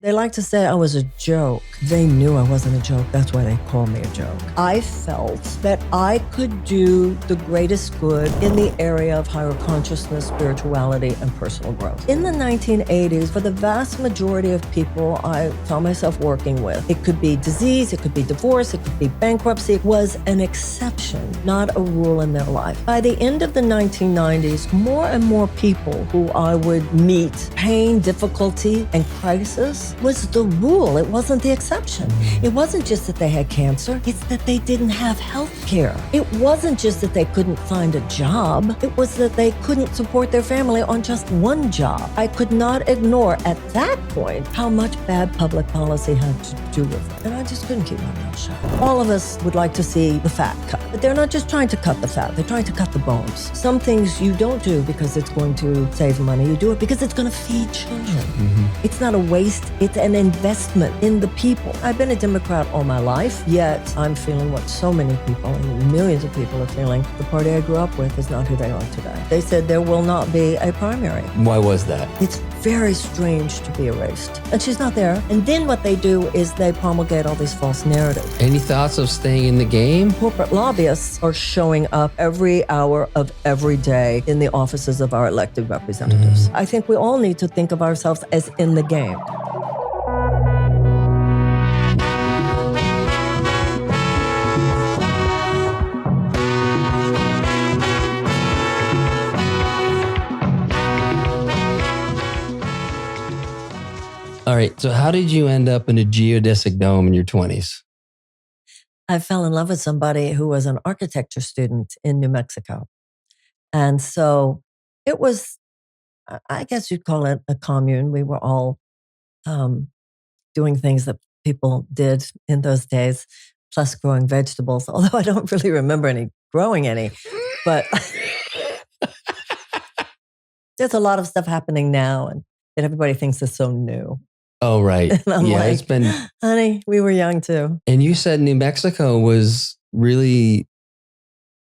They like to say I was a joke. They knew I wasn't a joke. That's why they called me a joke. I felt that I could do the greatest good in the area of higher consciousness, spirituality, and personal growth. In the 1980s, for the vast majority of people I found myself working with, it could be disease, it could be divorce, it could be bankruptcy. It was an exception, not a rule in their life. By the end of the 1990s, more and more people who I would meet, pain, difficulty, and crisis was the rule. It wasn't the exception. It wasn't just that they had cancer. It's that they didn't have health care. It wasn't just that they couldn't find a job. It was that they couldn't support their family on just one job. I could not ignore at that point how much bad public policy had to do with it. And I just couldn't keep my mouth shut. All of us would like to see the fat cut, but they're not just trying to cut the fat. They're trying to cut the bones. Some things you don't do because it's going to save money. You do it because it's going to feed children. It's not a waste. It's an investment in the people. I've been a Democrat all my life, yet I'm feeling what so many people and millions of people are feeling. The party I grew up with is not who they are today. They said there will not be a primary. Why was that? It's very strange to be erased. And she's not there. And then what they do is they promulgate all these false narratives. Any thoughts of staying in the game? Corporate lobbyists are showing up every hour of every day in the offices of our elected representatives. I think we all need to think of ourselves as in the game. All right. So how did you end up in a geodesic dome in your 20s? I fell in love with somebody who was an architecture student in New Mexico. And so it was, I guess you'd call it a commune. We were all doing things that people did in those days, plus growing vegetables, although I don't really remember growing any. But there's a lot of stuff happening now and that everybody thinks is so new. Oh, right. And I'm yeah, like, it's been. honey, we were young too. And you said New Mexico was really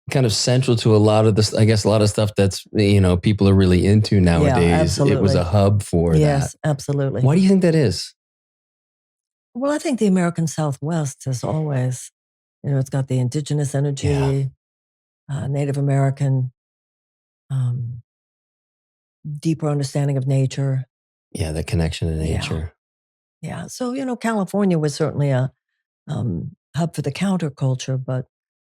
kind of central to a lot of this, I guess, a lot of stuff that's, people are really into nowadays. Yeah, absolutely. It was a hub for that. Yes, absolutely. Why do you think that is? Well, I think the American Southwest has always, it's got the indigenous energy, Native American, deeper understanding of nature. Yeah, the connection to nature. Yeah. So, California was certainly a hub for the counterculture, but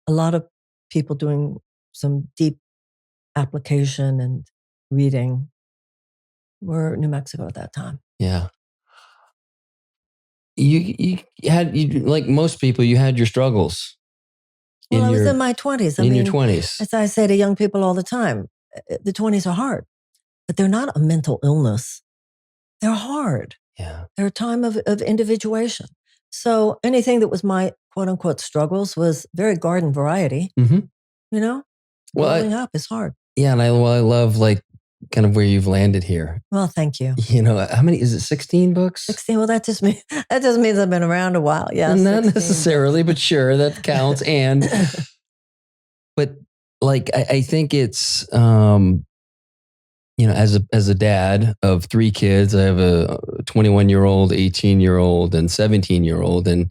a lot of people doing some deep application and reading were New Mexico at that time. Yeah. You had, like most people, you had your struggles. Well, I was in my 20s. In your 20s. As I say to young people all the time, the 20s are hard, but they're not a mental illness. They're hard. Yeah. They're a time of individuation. So anything that was my quote unquote struggles was very garden variety. Growing up is hard. Yeah. And I love like kind of where you've landed here. Well, thank you. How many, is it 16 books? 16. Well, that just means I've been around a while. Yeah. Not necessarily, but sure, that counts. But like, I think it's, as a dad of 3 kids, I have a 21-year-old, 18-year-old, and 17-year-old. And,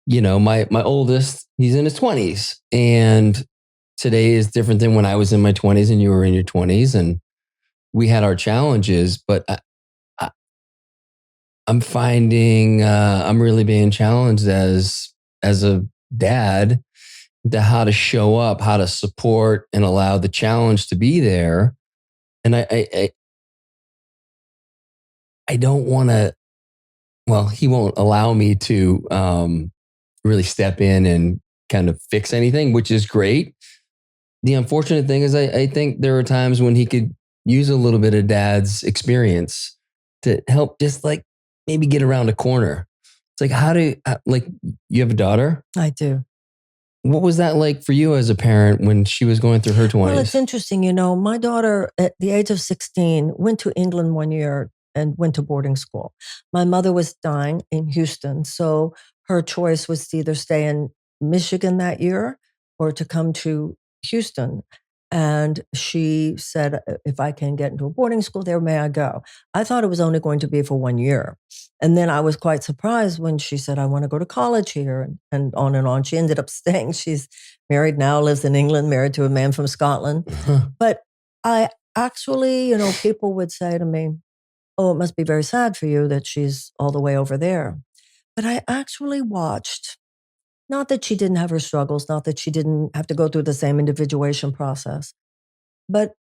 my oldest, he's in his 20s. And today is different than when I was in my 20s and you were in your 20s. And we had our challenges, but I'm finding I'm really being challenged as a dad to how to show up, how to support and allow the challenge to be there. And I don't want to, he won't allow me to really step in and kind of fix anything, which is great. The unfortunate thing is I think there are times when he could use a little bit of dad's experience to help just like maybe get around a corner. It's like, you have a daughter? I do. What was that like for you as a parent when she was going through her 20s? Well, it's interesting. My daughter at the age of 16 went to England one year and went to boarding school. My mother was dying in Houston. So her choice was to either stay in Michigan that year or to come to Houston. And she said, if I can get into a boarding school there, may I go? I thought it was only going to be for 1 year. And then I was quite surprised when she said, I want to go to college here, and on and on. She ended up staying. She's married now, lives in England, married to a man from Scotland. But I actually, people would say to me, oh, it must be very sad for you that she's all the way over there. But I actually watched, not that she didn't have her struggles, not that she didn't have to go through the same individuation process, but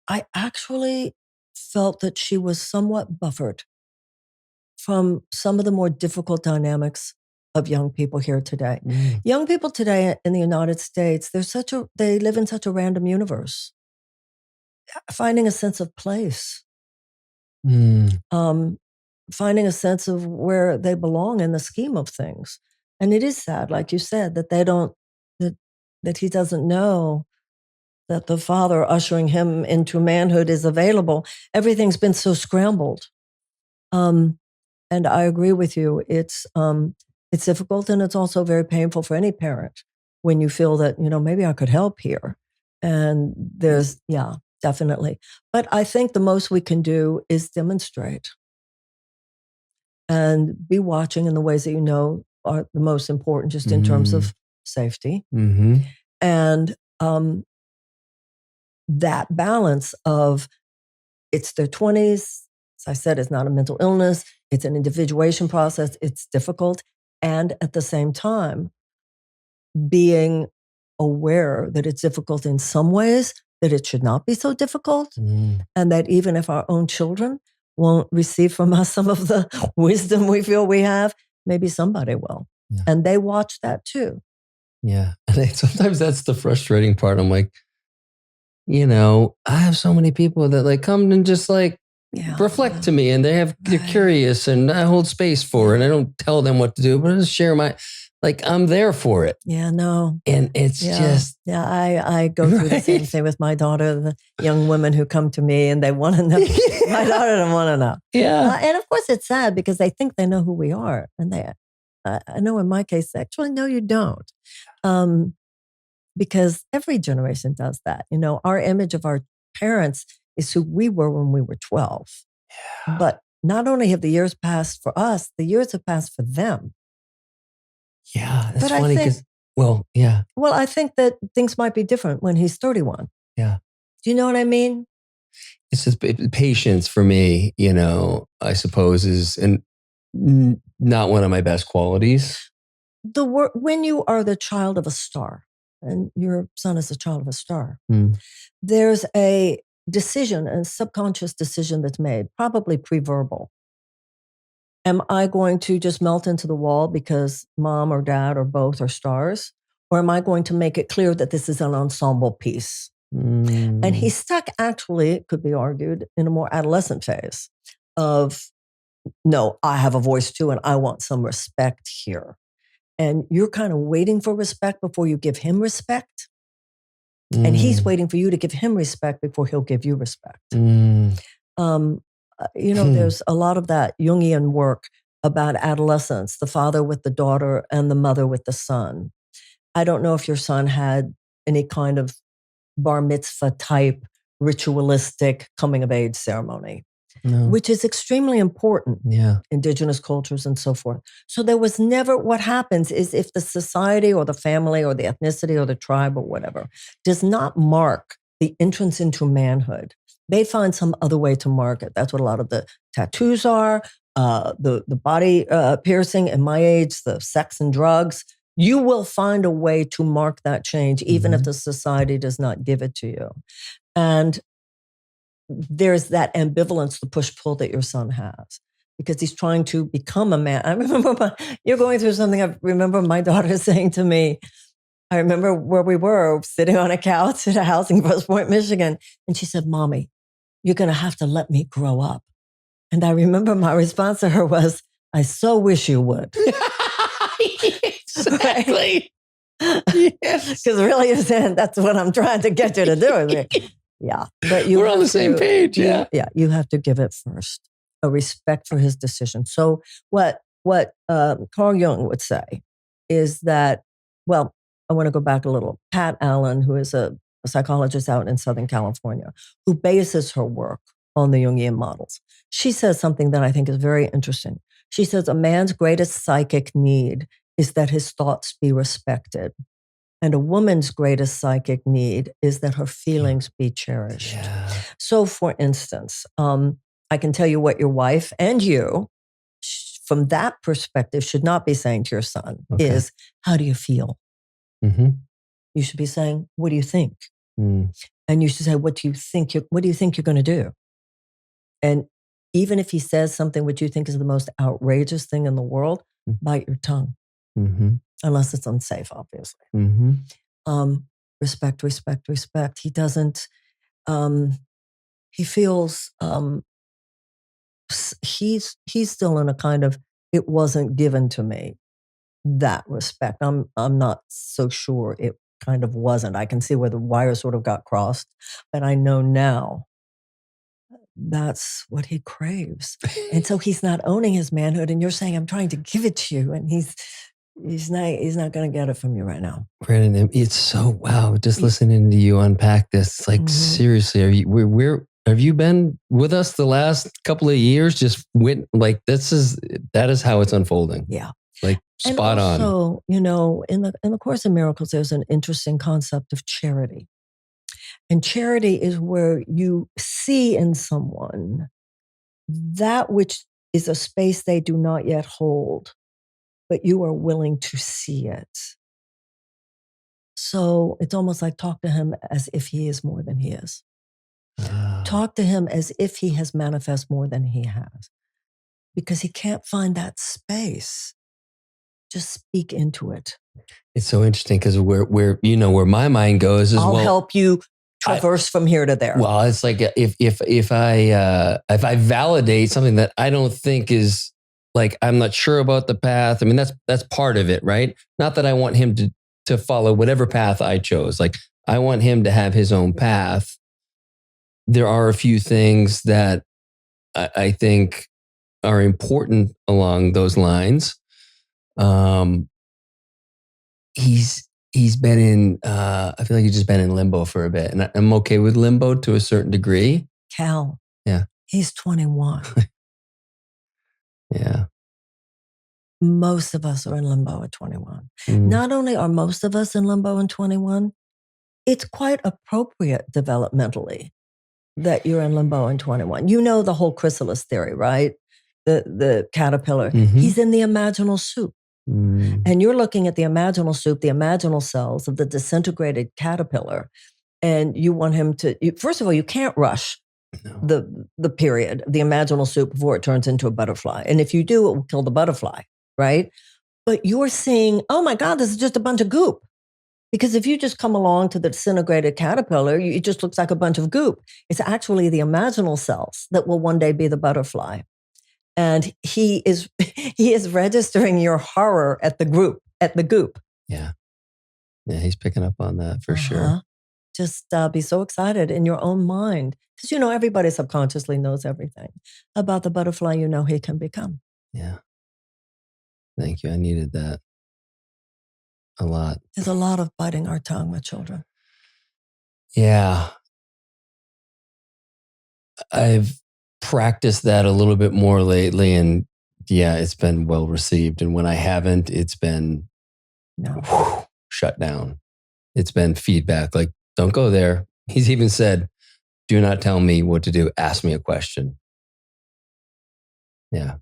I actually felt that she was somewhat buffered from some of the more difficult dynamics of young people here today. Young people today in the United States, they live in such a random universe, finding a sense of place, finding a sense of where they belong in the scheme of things. And it is sad, like you said, that that he doesn't know that the father ushering him into manhood is available. Everything's been so scrambled. And I agree with you. It's difficult, and it's also very painful for any parent when you feel that, maybe I could help here. And yeah, definitely. But I think the most we can do is demonstrate and be watching in the ways that are the most important, just in terms of safety. And that balance of, it's their 20s, as I said, it's not a mental illness, it's an individuation process, it's difficult, and at the same time, being aware that it's difficult in some ways, that it should not be so difficult, and that even if our own children won't receive from us some of the wisdom we feel we have, maybe somebody will. Yeah. And they watch that too. Yeah. And sometimes that's the frustrating part. I'm like, I have so many people that come and just reflect to me, and they're curious, and I hold space for it. And I don't tell them what to do, but I just share I'm there for it. Yeah, no. And it's just. Yeah, I go through the same thing with my daughter, the young women who come to me and they want to know. My daughter doesn't want to know. Yeah. And of course it's sad because they think they know who we are. And I know in my case, actually, no, you don't. Because every generation does that. Our image of our parents is who we were when we were 12. Yeah. But not only have the years passed for us, the years have passed for them. Yeah, that's funny because, yeah. Well, I think that things might be different when he's 31. Yeah. Do you know what I mean? It's just patience for me, I suppose is not one of my best qualities. When you are the child of a star, and your son is the child of a star, there's a decision, a subconscious decision that's made, probably pre-verbal. Am I going to just melt into the wall because mom or dad or both are stars? Or am I going to make it clear that this is an ensemble piece? And he's stuck, actually, it could be argued, in a more adolescent phase of, no, I have a voice too, and I want some respect here. And you're kind of waiting for respect before you give him respect. And he's waiting for you to give him respect before he'll give you respect. There's a lot of that Jungian work about adolescence, the father with the daughter and the mother with the son. I don't know if your son had any kind of bar mitzvah type ritualistic coming of age ceremony, which is extremely important. Yeah. Indigenous cultures and so forth. So there was never, what happens is if the society or the family or the ethnicity or the tribe or whatever does not mark the entrance into manhood, they find some other way to mark it. That's what a lot of the tattoos are, the body piercing, in my age, the sex and drugs. You will find a way to mark that change, even if the society does not give it to you. And there's that ambivalence, the push-pull that your son has, because he's trying to become a man. I remember you're going through something. I remember my daughter saying to me, I remember where we were sitting on a couch at a house in Grosse Pointe, Michigan. And she said, Mommy, you're going to have to let me grow up. And I remember my response to her was, I so wish you would. Exactly. Because really, that's what I'm trying to get you to do. Yeah. But we're on the same page. Yeah. Yeah. You have to give it first, a respect for his decision. So what Carl Jung would say is that, well, I want to go back a little. Pat Allen, who is a a psychologist out in Southern California, who bases her work on the Jungian models. She says something that I think is very interesting. She says a man's greatest psychic need is that his thoughts be respected. And a woman's greatest psychic need is that her feelings be cherished. Yeah. So, for instance, I can tell you what your wife and you, from that perspective, should not be saying to your son is, how do you feel? Mm-hmm. You should be saying, what do you think? Mm. And you should say, what do you think you're going to do? And even if he says something which you think is the most outrageous thing in the world, bite your tongue. Mm-hmm. Unless it's unsafe, obviously. Mm-hmm. Respect, respect, respect. He doesn't, he feels he's still in a kind of, it wasn't given to me, that respect. I'm not so sure it kind of wasn't. I can see where the wire sort of got crossed, but I know now that's what he craves. And so he's not owning his manhood, and you're saying, I'm trying to give it to you, and he's not going to get it from you right now. Brandon, it's so wow. Just listening to you unpack this, it's like seriously, have you been with us the last couple of years? Just went like that is how it's unfolding. Yeah, like spot on. So in the Course in Miracles, there's an interesting concept of charity, and charity is where you see in someone that which is a space they do not yet hold, but you are willing to see it. So it's almost like talk to him as if he is more than he is. Talk to him as if he has manifest more than he has, because he can't find that space. Just speak into it. It's so interesting because where my mind goes is, I'll help you traverse from here to there. Well, it's like if I validate something that I don't think is, like, I'm not sure about the path. I mean, that's part of it, right? Not that I want him to follow whatever path I chose. Like, I want him to have his own path. There are a few things that I think are important along those lines. He's been in, I feel like he's just been in limbo for a bit, and I'm okay with limbo to a certain degree. Cal. Yeah. He's 21. Yeah. Most of us are in limbo at 21. Not only are most of us in limbo at 21, it's quite appropriate developmentally that you're in limbo in 21. You know the whole chrysalis theory, right? The caterpillar. He's in the imaginal soup. And you're looking at the imaginal soup, the imaginal cells of the disintegrated caterpillar. And you want him to, first of all, you can't rush the period, the imaginal soup, before it turns into a butterfly. And if you do, it will kill the butterfly, right? But you're seeing, oh my God, this is just a bunch of goop. Because if you just come along to the disintegrated caterpillar, it just looks like a bunch of goop. It's actually the imaginal cells that will one day be the butterfly. And he is registering your horror at the goop. Yeah. Yeah, he's picking up on that for sure. Just be so excited in your own mind. Because, everybody subconsciously knows everything about the butterfly he can become. Yeah. Thank you. I needed that a lot. There's a lot of biting our tongue with children. Yeah. I've practiced that a little bit more lately, and yeah, it's been well received. And when I haven't, it's been shut down. It's been feedback like, don't go there. He's even said, do not tell me what to do. Ask me a question. Yeah.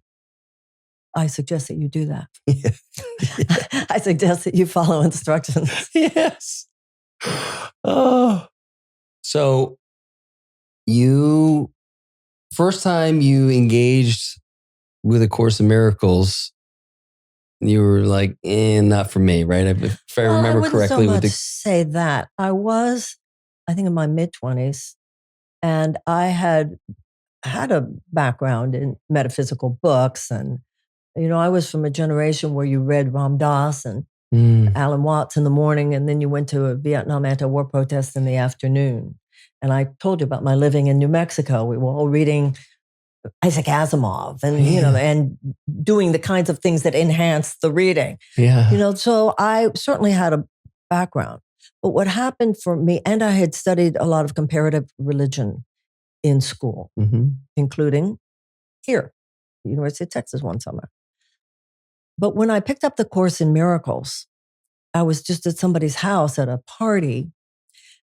I suggest that you do that. I suggest that you follow instructions. Yes. Oh. So first time you engaged with A Course in Miracles, you were like, not for me, right? If I remember correctly. I wouldn't say that. I was, I think, in my mid-20s, and I had a background in metaphysical books, and I was from a generation where you read Ram Dass and Alan Watts in the morning, and then you went to a Vietnam anti-war protest in the afternoon. And I told you about my living in New Mexico. We were all reading Isaac Asimov and, and doing the kinds of things that enhance the reading. Yeah. So I certainly had a background. But what happened for me, and I had studied a lot of comparative religion in school, including here, the University of Texas one summer. But when I picked up the Course in Miracles, I was just at somebody's house at a party,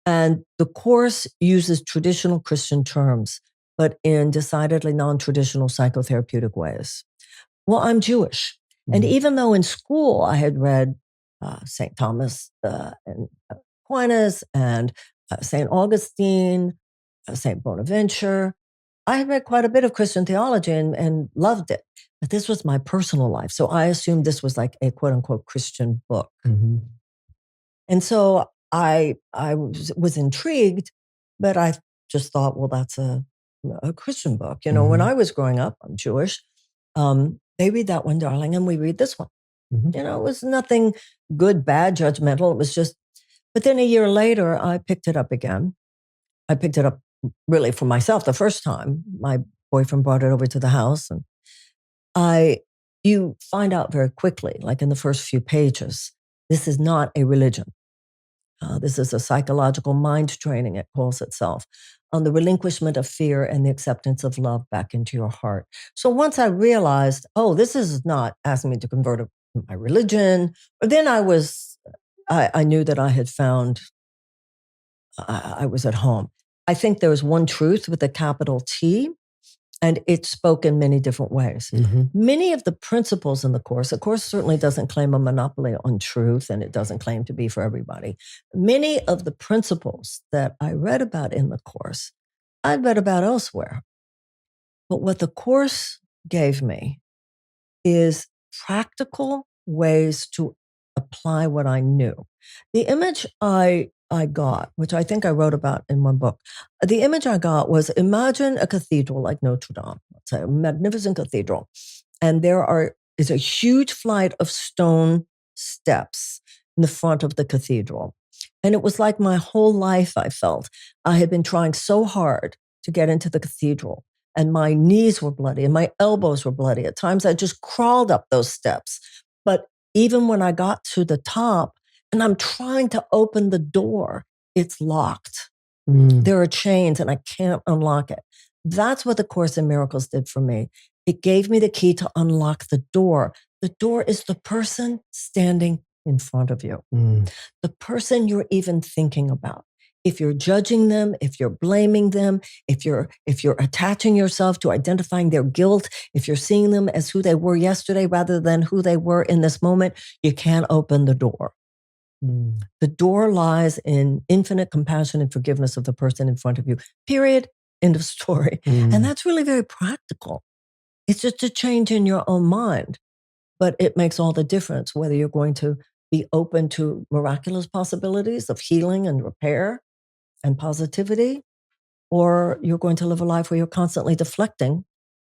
and the Course uses traditional Christian terms, but in decidedly non-traditional psychotherapeutic ways. Well, I'm Jewish. And even though in school I had read St. Thomas and Aquinas and St. Augustine, St. Bonaventure, I had read quite a bit of Christian theology and loved it. But this was my personal life. So I assumed this was like a quote unquote Christian book. And so I was intrigued, but I just thought, well, that's a Christian book. You know, when I was growing up, I'm Jewish. They read that one, darling, and we read this one. You know, it was nothing good, bad, judgmental. It was just, but then a year later, I picked it up again. I picked it up really for myself the first time. My boyfriend brought it over to the house, and you find out very quickly, like in the first few pages, this is not a religion. This is a psychological mind training, it calls itself, on the relinquishment of fear and the acceptance of love back into your heart. So once I realized, oh, this is not asking me to convert my religion, but then I knew that I had found, I was at home. I think there was one truth with a capital T, and it spoke in many different ways. Many of the principles in the Course certainly doesn't claim a monopoly on truth, and it doesn't claim to be for everybody. Many of the principles that I read about in the Course, I'd read about elsewhere. But what the Course gave me is practical ways to apply what I knew. The image I got, which I think I wrote about in one book, the image I got was, imagine a cathedral like Notre Dame, let's say a magnificent cathedral. And is a huge flight of stone steps in the front of the cathedral. And it was like my whole life, I felt. I had been trying so hard to get into the cathedral, and my knees were bloody and my elbows were bloody. At times I just crawled up those steps. But even when I got to the top and I'm trying to open the door, it's locked. There are chains and I can't unlock it. That's what the Course in Miracles did for me. It gave me the key to unlock the door. The door is the person standing in front of you, the person you're even thinking about. If you're judging them, if you're blaming them, if you're attaching yourself to identifying their guilt, if you're seeing them as who they were yesterday rather than who they were in this moment, you can't open the door. The door lies in infinite compassion and forgiveness of the person in front of you. Period. End of story. And that's really very practical. It's just a change in your own mind, but it makes all the difference whether you're going to be open to miraculous possibilities of healing and repair and positivity, or you're going to live a life where you're constantly deflecting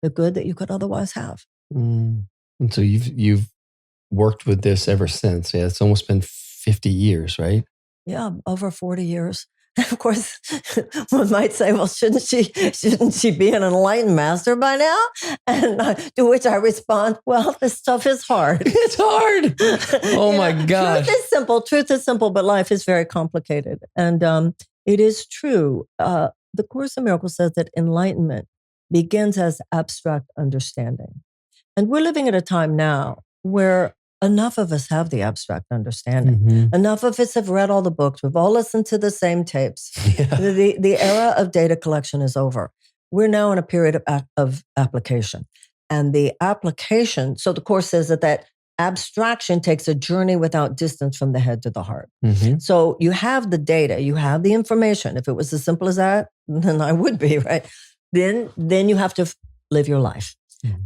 the good that you could otherwise have. And so you've worked with this ever since. Yeah, it's almost been 50 years, right? Yeah, over 40 years. Of course, one might say, well, shouldn't she be an enlightened master by now? And to which I respond, well, this stuff is hard. It's hard. Oh my gosh. Truth is simple, but life is very complicated. And it is true. The Course in Miracles says that enlightenment begins as abstract understanding. And we're living at a time now where enough of us have the abstract understanding. Enough of us have read all the books. We've all listened to the same tapes. Yeah. The era of data collection is over. We're now in a period of application. And the application, so the Course says that abstraction takes a journey without distance from the head to the heart. So you have the data, you have the information. If it was as simple as that, then I would be, right? Then you have to live your life.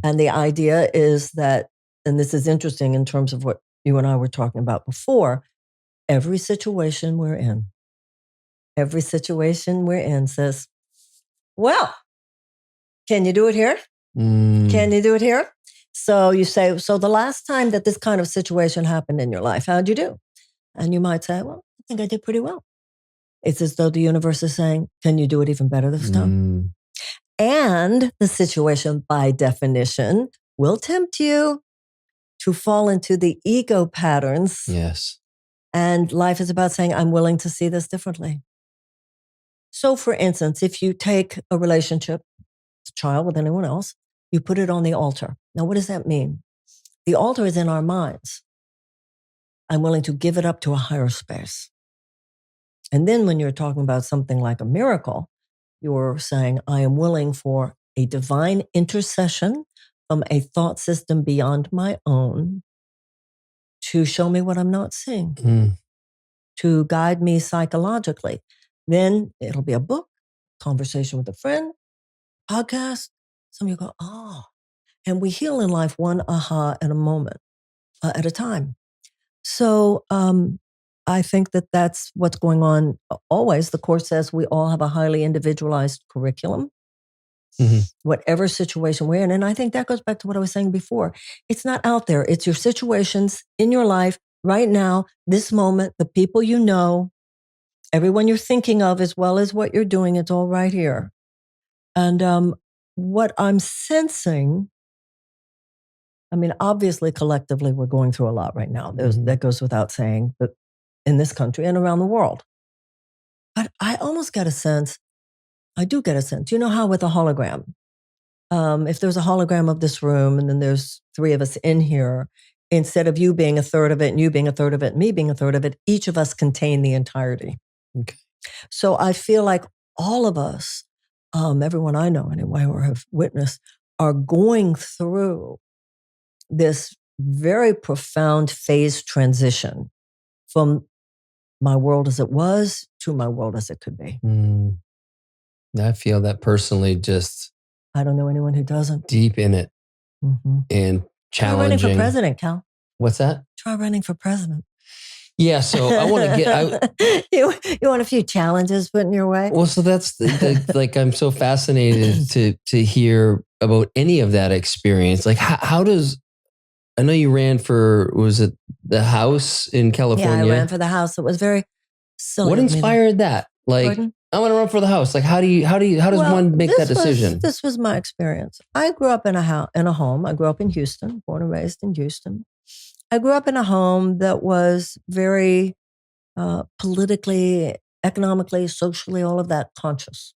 And the idea is that, and this is interesting in terms of what you and I were talking about before, every situation we're in says, well, can you do it here? Can you do it here? So you say, so the last time that this kind of situation happened in your life, how'd you do? And you might say, well, I think I did pretty well. It's as though the universe is saying, can you do it even better this time? And the situation, by definition, will tempt you to fall into the ego patterns. Yes. And life is about saying, I'm willing to see this differently. So, for instance, if you take a relationship, a child with anyone else, you put it on the altar. Now, what does that mean? The altar is in our minds. I'm willing to give it up to a higher space. And then when you're talking about something like a miracle, you're saying, I am willing for a divine intercession from a thought system beyond my own to show me what I'm not seeing, to guide me psychologically. Then it'll be a book, conversation with a friend, podcast. Some of you go, oh. And we heal in life one aha at a moment, at a time. So I think that that's what's going on always. The Course says we all have a highly individualized curriculum, whatever situation we're in. And I think that goes back to what I was saying before. It's not out there. It's your situations in your life right now, this moment, the people you know, everyone you're thinking of, as well as what you're doing. It's all right here. And what I'm sensing, I mean, obviously, collectively, we're going through a lot right now. That goes without saying, but in this country and around the world. But I almost get a sense, I do get a sense, you know how with a hologram, if there's a hologram of this room and then there's three of us in here, instead of you being a third of it and you being a third of it and me being a third of it, each of us contain the entirety. Okay. So I feel like all of us, everyone I know anyway, or have witnessed, are going through this very profound phase transition from my world as it was to my world as it could be. I feel that personally, just I don't know anyone who doesn't. Deep in it and challenging. Try running for president, Cal. What's that? Try running for president. Yeah, so I want to get. You want a few challenges put in your way? Well, so that's like I'm so fascinated to hear about any of that experience. Like, how does I know you ran for, was it the House in California? Yeah, I ran for the House. It was very silly. What inspired that? Like, Pardon? I want to run for the House. Like, how does one make that decision? This was my experience. I grew up in a home. I grew up in Houston, born and raised in Houston. I grew up in a home that was very politically, economically, socially, all of that conscious.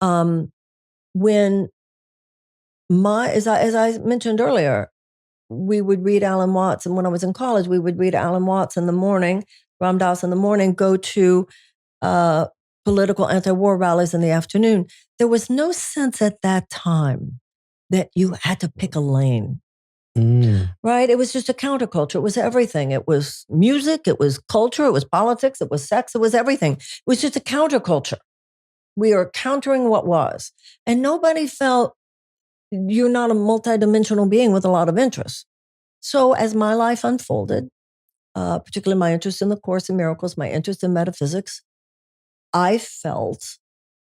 When as I mentioned earlier, we would read Alan Watts. And when I was in college, we would read Alan Watts in the morning, Ram Dass in the morning, go to political anti-war rallies in the afternoon. There was no sense at that time that you had to pick a lane, right? It was just a counterculture. It was everything. It was music. It was culture. It was politics. It was sex. It was everything. It was just a counterculture. We are countering what was. And nobody felt you're not a multidimensional being with a lot of interests. So as my life unfolded, particularly my interest in the Course in Miracles, my interest in metaphysics, I felt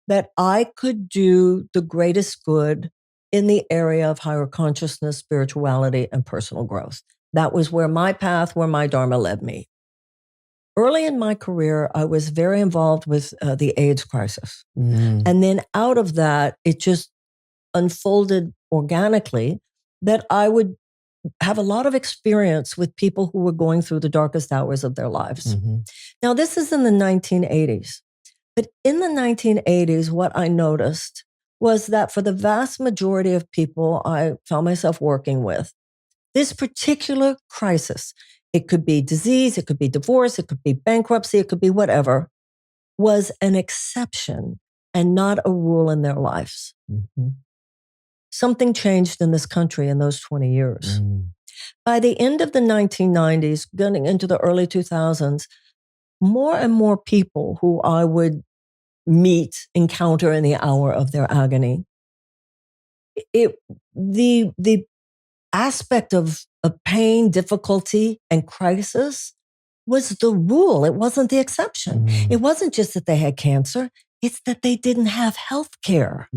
that I could do the greatest good in the area of higher consciousness, spirituality, and personal growth. That was where my path, where my Dharma led me. Early in my career, I was very involved with the AIDS crisis. And then out of that, it just unfolded organically that I would have a lot of experience with people who were going through the darkest hours of their lives. Now, this is in the 1980s. But in the 1980s, what I noticed was that for the vast majority of people I found myself working with, this particular crisis, it could be disease, it could be divorce, it could be bankruptcy, it could be whatever, was an exception and not a rule in their lives. Something changed in this country in those 20 years. By the end of the 1990s, getting into the early 2000s, more and more people who I would encounter in the hour of their agony, the aspect of pain, difficulty, and crisis was the rule. It wasn't the exception. It wasn't just that they had cancer. It's that they didn't have health care.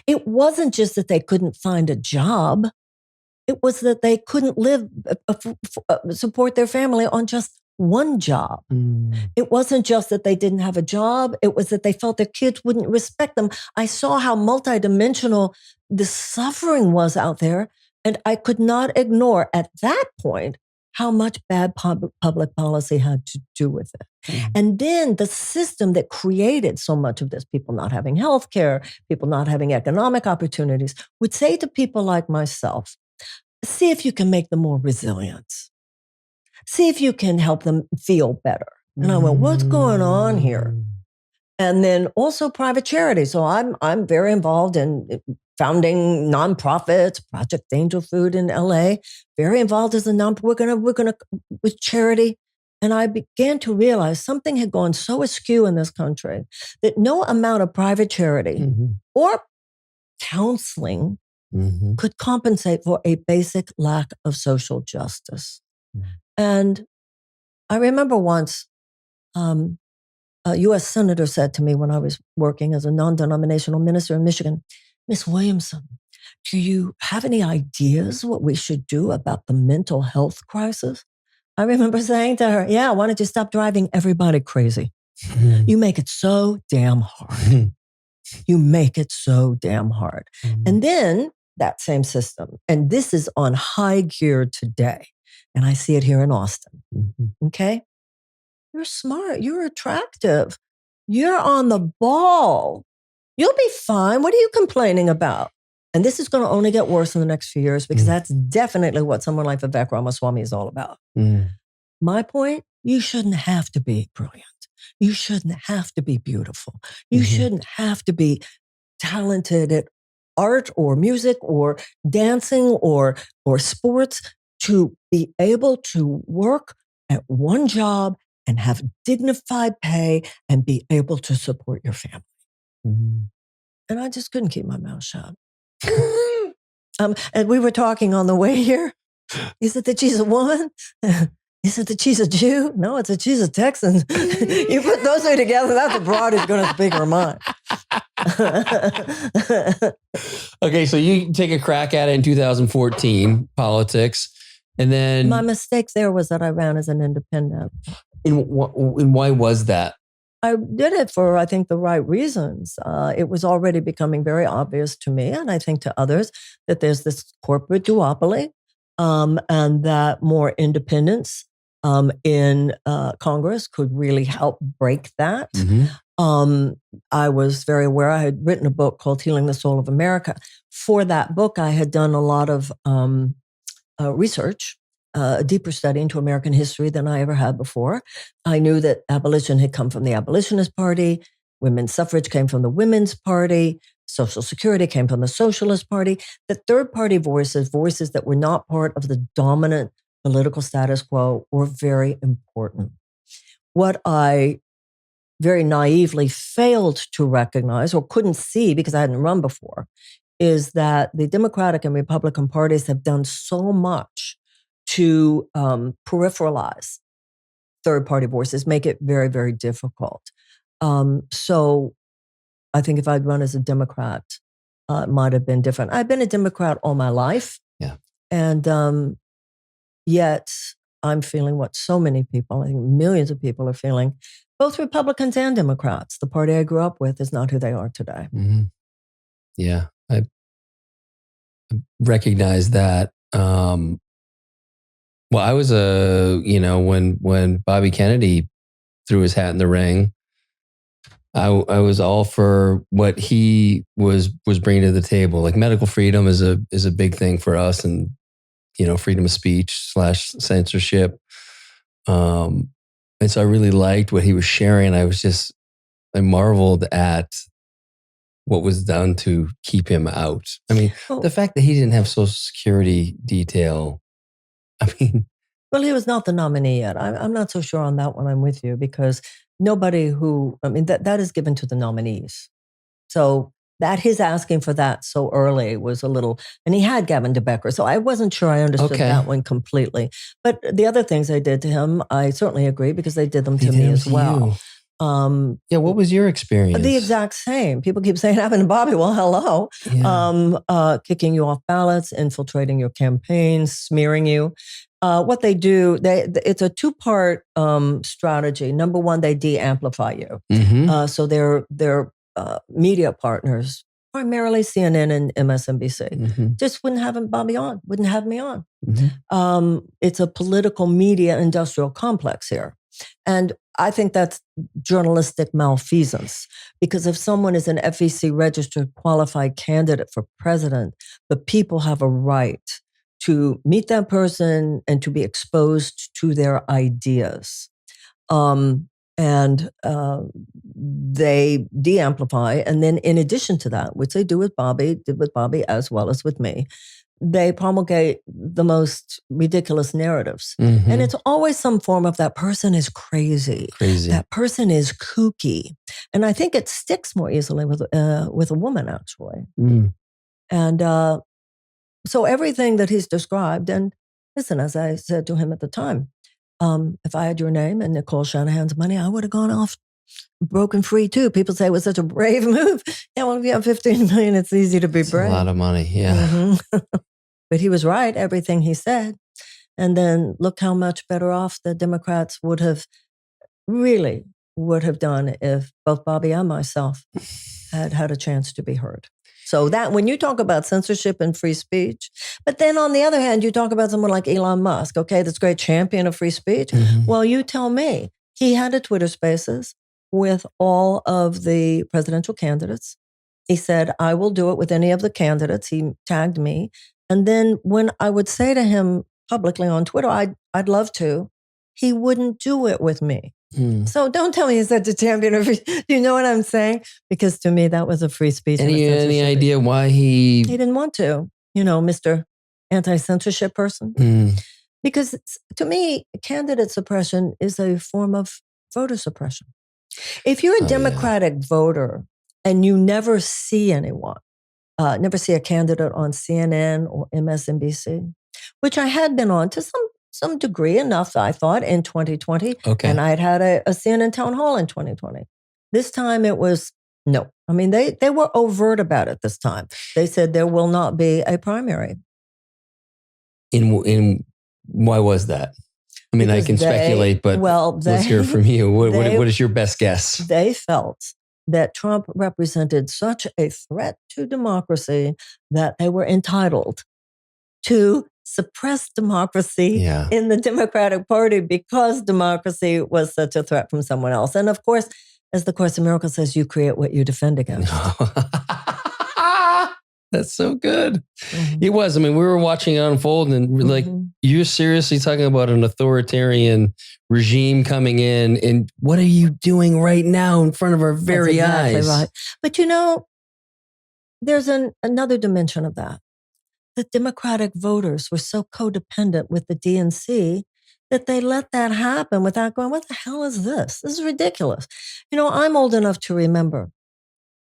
It wasn't just that they couldn't find a job. It was that they couldn't support their family on just one job. It wasn't just that they didn't have a job. It was that they felt their kids wouldn't respect them. I saw how multidimensional the suffering was out there. And I could not ignore at that point how much bad public policy had to do with it. Mm. And then the system that created so much of this, people not having health care, people not having economic opportunities, would say to people like myself, see if you can make them more resilient. See if you can help them feel better. And I went, what's going on here? And then also private charity. So I'm very involved in founding nonprofits, Project Angel Food in LA, very involved as a we're gonna with charity. And I began to realize something had gone so askew in this country that no amount of private charity or counseling could compensate for a basic lack of social justice. And I remember once a U.S. senator said to me when I was working as a non-denominational minister in Michigan, Miss Williamson, do you have any ideas what we should do about the mental health crisis? I remember saying to her, yeah, why don't you stop driving everybody crazy? You make it so damn hard. You make it so damn hard. And then that same system, and this is on high gear today, and I see it here in Austin, okay? You're smart. You're attractive. You're on the ball. You'll be fine. What are you complaining about? And this is going to only get worse in the next few years because that's definitely what someone like Vivek Ramaswamy is all about. My point, you shouldn't have to be brilliant. You shouldn't have to be beautiful. You shouldn't have to be talented at art or music or dancing or sports to be able to work at one job and have dignified pay and be able to support your family. And I just couldn't keep my mouth shut. And we were talking on the way here. Is it that she's a woman? Is it that she's a Jew? No, it's that she's a Texan. You put those two together, that's a broad who's going to speak her mind. Okay, so you take a crack at it in 2014, politics, and then... My mistake there was that I ran as an independent. And why was that? I did it for, I think, the right reasons. It was already becoming very obvious to me, and I think to others, that there's this corporate duopoly, and that more independence in Congress could really help break that. I was very aware. I had written a book called Healing the Soul of America. For that book, I had done a lot of research, a deeper study into American history than I ever had before. I knew that abolition had come from the Abolitionist Party, women's suffrage came from the Women's Party, Social Security came from the Socialist Party. The third party voices that were not part of the dominant political status quo, were very important. What I very naively failed to recognize or couldn't see because I hadn't run before is that the Democratic and Republican parties have done so much to peripheralize third-party voices, make it very, very difficult. So I think if I'd run as a Democrat, it might have been different. I've been a Democrat all my life. Yeah. And yet I'm feeling what so many people, I think millions of people are feeling, both Republicans and Democrats. The party I grew up with is not who they are today. Yeah, I recognize that. Well, I was when Bobby Kennedy threw his hat in the ring, I was all for what he was bringing to the table. Like medical freedom is a big thing for us, and freedom of speech / censorship. And so I really liked what he was sharing. I marveled at what was done to keep him out. I mean, the fact that he didn't have Social Security detail. Well, he was not the nominee yet. I'm not so sure on that one. I'm with you because that is given to the nominees. So that his asking for that so early was a little, and he had Gavin DeBecker. So I wasn't sure I understood that one completely. But the other things they did to him, I certainly agree because they did them to me as well. What was your experience? The exact same. People keep saying, happened to Bobby. Well, hello. Yeah. Kicking you off ballots, infiltrating your campaigns, smearing you. What they do, it's a two-part strategy. Number one, they de-amplify you. So their media partners primarily CNN and MSNBC. Mm-hmm. Just wouldn't have Bobby on, wouldn't have me on. Mm-hmm. It's a political media industrial complex here. And I think that's journalistic malfeasance, because if someone is an FEC registered qualified candidate for president, the people have a right to meet that person and to be exposed to their ideas. And they de-amplify. And then in addition to that, which they did with Bobby as well as with me, they promulgate the most ridiculous narratives. Mm-hmm. And it's always some form of that person is crazy. That person is kooky. And I think it sticks more easily with a woman, actually. Mm. And so everything that he's described, and listen, as I said to him at the time, if I had your name and Nicole Shanahan's money, I would have gone off broken free too. People say it was such a brave move. Yeah, well, if you have 15 million, it's easy to be brave. A lot of money, yeah. Mm-hmm. But he was right, everything he said. And then look how much better off the Democrats would have done if both Bobby and myself had had a chance to be heard. So that when you talk about censorship and free speech, but then on the other hand, you talk about someone like Elon Musk, okay, that's a great champion of free speech. Mm-hmm. Well, you tell me, he had a Twitter Spaces with all of the presidential candidates. He said, I will do it with any of the candidates. He tagged me. And then when I would say to him publicly on Twitter, I'd love to, he wouldn't do it with me. So don't tell me he's such a champion of free. Do you know what I'm saying? Because to me, that was a free speech. Any idea why he didn't want to, Mr. Anti-censorship person? Because to me, candidate suppression is a form of voter suppression. If you're a Democratic voter and you never see anyone, never see a candidate on CNN or MSNBC, which I had been on to some degree, enough, I thought, in 2020. Okay. And I'd had a CNN town hall in 2020. This time it was no. I mean, they were overt about it this time. They said there will not be a primary. In why was that? I mean, because I can speculate, but let's hear from you. What is your best guess? They felt that Trump represented such a threat to democracy that they were entitled to suppress democracy in the Democratic Party because democracy was such a threat from someone else. And of course, as the Course in Miracles says, you create what you defend against. That's so good. Mm-hmm. It was. I mean, we were watching it unfold and like, you're seriously talking about an authoritarian regime coming in, and what are you doing right now in front of our very eyes? Right. But there's another dimension of that. The Democratic voters were so codependent with the DNC that they let that happen without going, what the hell is this? This is ridiculous. I'm old enough to remember,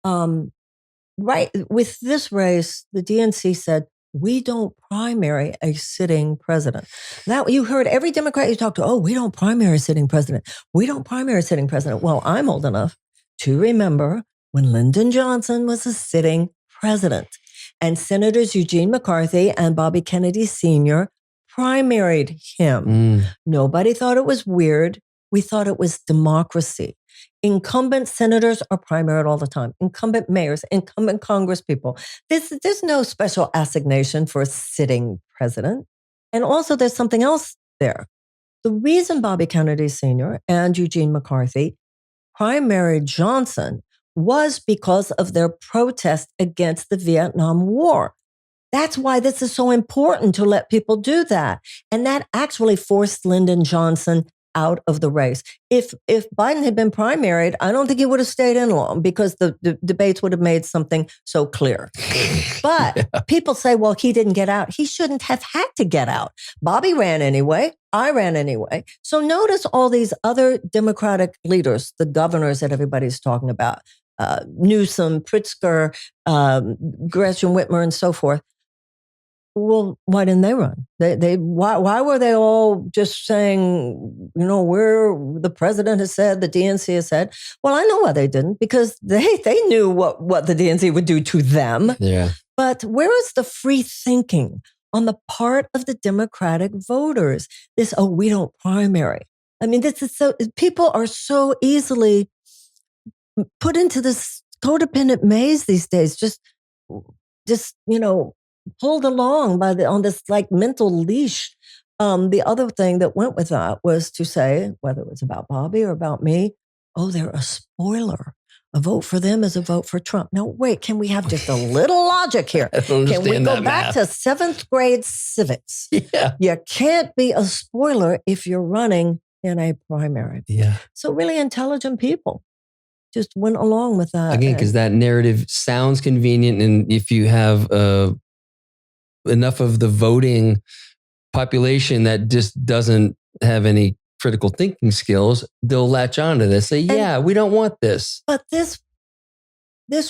right, with this race, the DNC said, we don't primary a sitting president. Now, you heard every Democrat you talk to, oh, we don't primary a sitting president. We don't primary a sitting president. Well, I'm old enough to remember when Lyndon Johnson was a sitting president. And Senators Eugene McCarthy and Bobby Kennedy Sr. primaried him. Nobody thought it was weird. We thought it was democracy. Incumbent senators are primaried all the time. Incumbent mayors, incumbent congresspeople. There's no special assignation for a sitting president. And also there's something else there. The reason Bobby Kennedy Sr. and Eugene McCarthy primaried Johnson was because of their protest against the Vietnam War. That's why this is so important to let people do that. And that actually forced Lyndon Johnson out of the race. If Biden had been primaried, I don't think he would have stayed in long because the debates would have made something so clear. But people say, well, he didn't get out. He shouldn't have had to get out. Bobby ran anyway. I ran anyway. So notice all these other Democratic leaders, the governors that everybody's talking about, Newsom, Pritzker, Gretchen Whitmer, and so forth. Well, why didn't they run? Why were they all just saying, the president has said, the DNC has said? Well, I know why they didn't, because they knew what the DNC would do to them. Yeah. But where is the free thinking on the part of the Democratic voters? We don't primary. I mean, people are so easily put into this codependent maze these days. Just just, pulled along on this like mental leash. The other thing that went with that was to say, whether it was about Bobby or about me, oh, they're a spoiler. A vote for them is a vote for Trump. No, wait, can we have just a little logic here? I don't Can we understand go that back math. to 7th grade civics? Yeah. You can't be a spoiler if you're running in a primary. Yeah. So really intelligent people just went along with that. Again, because that narrative sounds convenient. And if you have enough of the voting population that just doesn't have any critical thinking skills, they'll latch onto this. Say, yeah, we don't want this. But this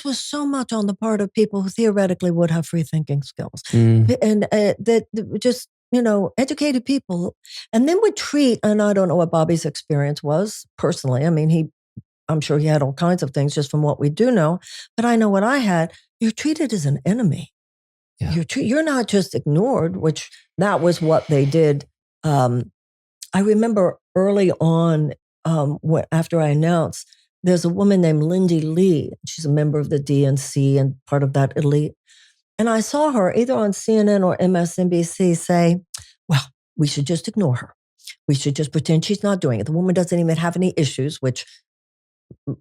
was so much on the part of people who theoretically would have free thinking skills. And that just, educated people. And then would treat, and I don't know what Bobby's experience was personally. I mean, I'm sure he had all kinds of things just from what we do know, but I know what I had. You're treated as an enemy. Yeah. You're not just ignored, which that was what they did. I remember early on, after I announced, there's a woman named Lindy Lee. She's a member of the DNC and part of that elite. And I saw her either on CNN or MSNBC say, well, we should just ignore her. We should just pretend she's not doing it. The woman doesn't even have any issues, which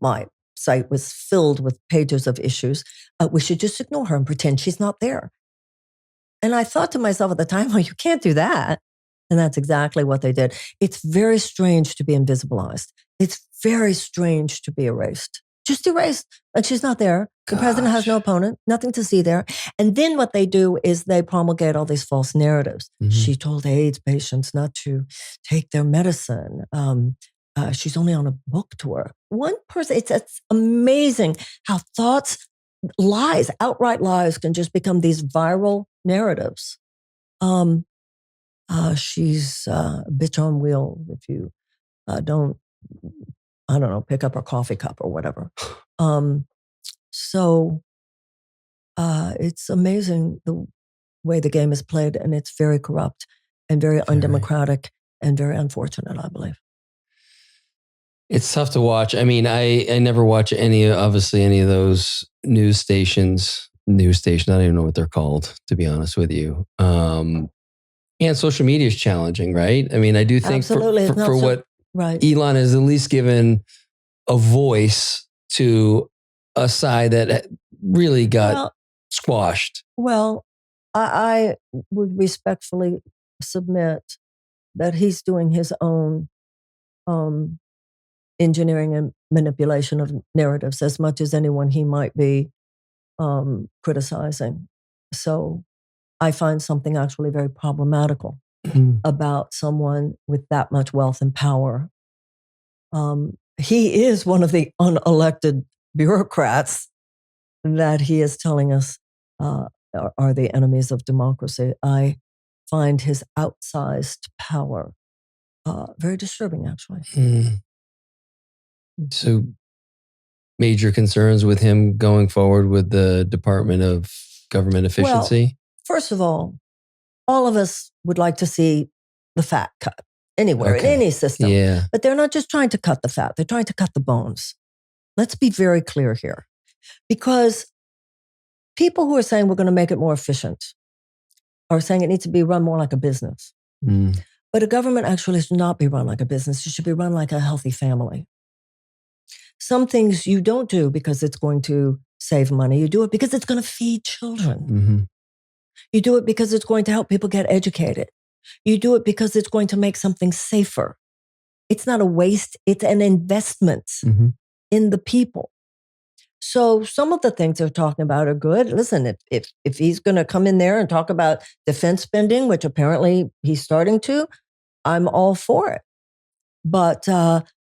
my site was filled with pages of issues. We should just ignore her and pretend she's not there. And I thought to myself at the time, well, you can't do that. And that's exactly what they did. It's very strange to be invisibilized. It's very strange to be erased. Just erased. Like she's not there. The president has no opponent, nothing to see there. And then what they do is they promulgate all these false narratives. Mm-hmm. She told AIDS patients not to take their medicine. She's only on a book tour. One person, it's amazing how thoughts, lies, outright lies can just become these viral narratives. She's a bitch on wheels if you don't, I don't know, pick up her coffee cup or whatever. So it's amazing the way the game is played, and it's very corrupt and very undemocratic and very unfortunate, I believe. It's tough to watch. I mean, I never watch any of those news stations. I don't even know what they're called, to be honest with you. And social media is challenging, right? I mean, I do think for what Elon has at least given a voice to a side that really got squashed. Well, I would respectfully submit that he's doing his own engineering and manipulation of narratives as much as anyone he might be criticizing. So I find something actually very problematical about someone with that much wealth and power. He is one of the unelected bureaucrats that he is telling us are the enemies of democracy. I find his outsized power very disturbing, actually. So major concerns with him going forward with the Department of Government Efficiency? Well, first of all of us would like to see the fat cut anywhere, in any system. Yeah. But they're not just trying to cut the fat, they're trying to cut the bones. Let's be very clear here. Because people who are saying we're going to make it more efficient are saying it needs to be run more like a business. But a government actually should not be run like a business. It should be run like a healthy family. Some things you don't do because it's going to save money. You do it because it's going to feed children. You do it because it's going to help people get educated. You do it because it's going to make something safer. It's not a waste. It's an investment in the people. So some of the things they're talking about are good. Listen, if he's going to come in there and talk about defense spending, which apparently he's starting to, I'm all for it. But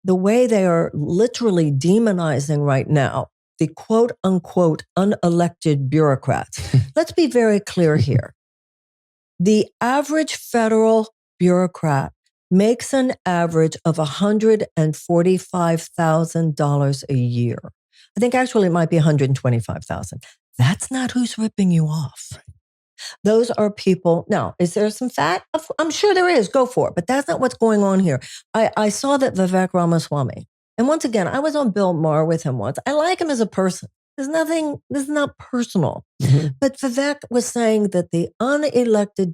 the way they are literally demonizing right now the quote unquote unelected bureaucrats. Let's be very clear here. The average federal bureaucrat makes an average of $145,000 a year. I think actually it might be $125,000. That's not who's ripping you off. Those are people. Now, is there some fat? I'm sure there is. Go for it. But that's not what's going on here. I saw that Vivek Ramaswamy. And once again, I was on Bill Maher with him once. I like him as a person. There's nothing, this is not personal. Mhm. But Vivek was saying that the unelected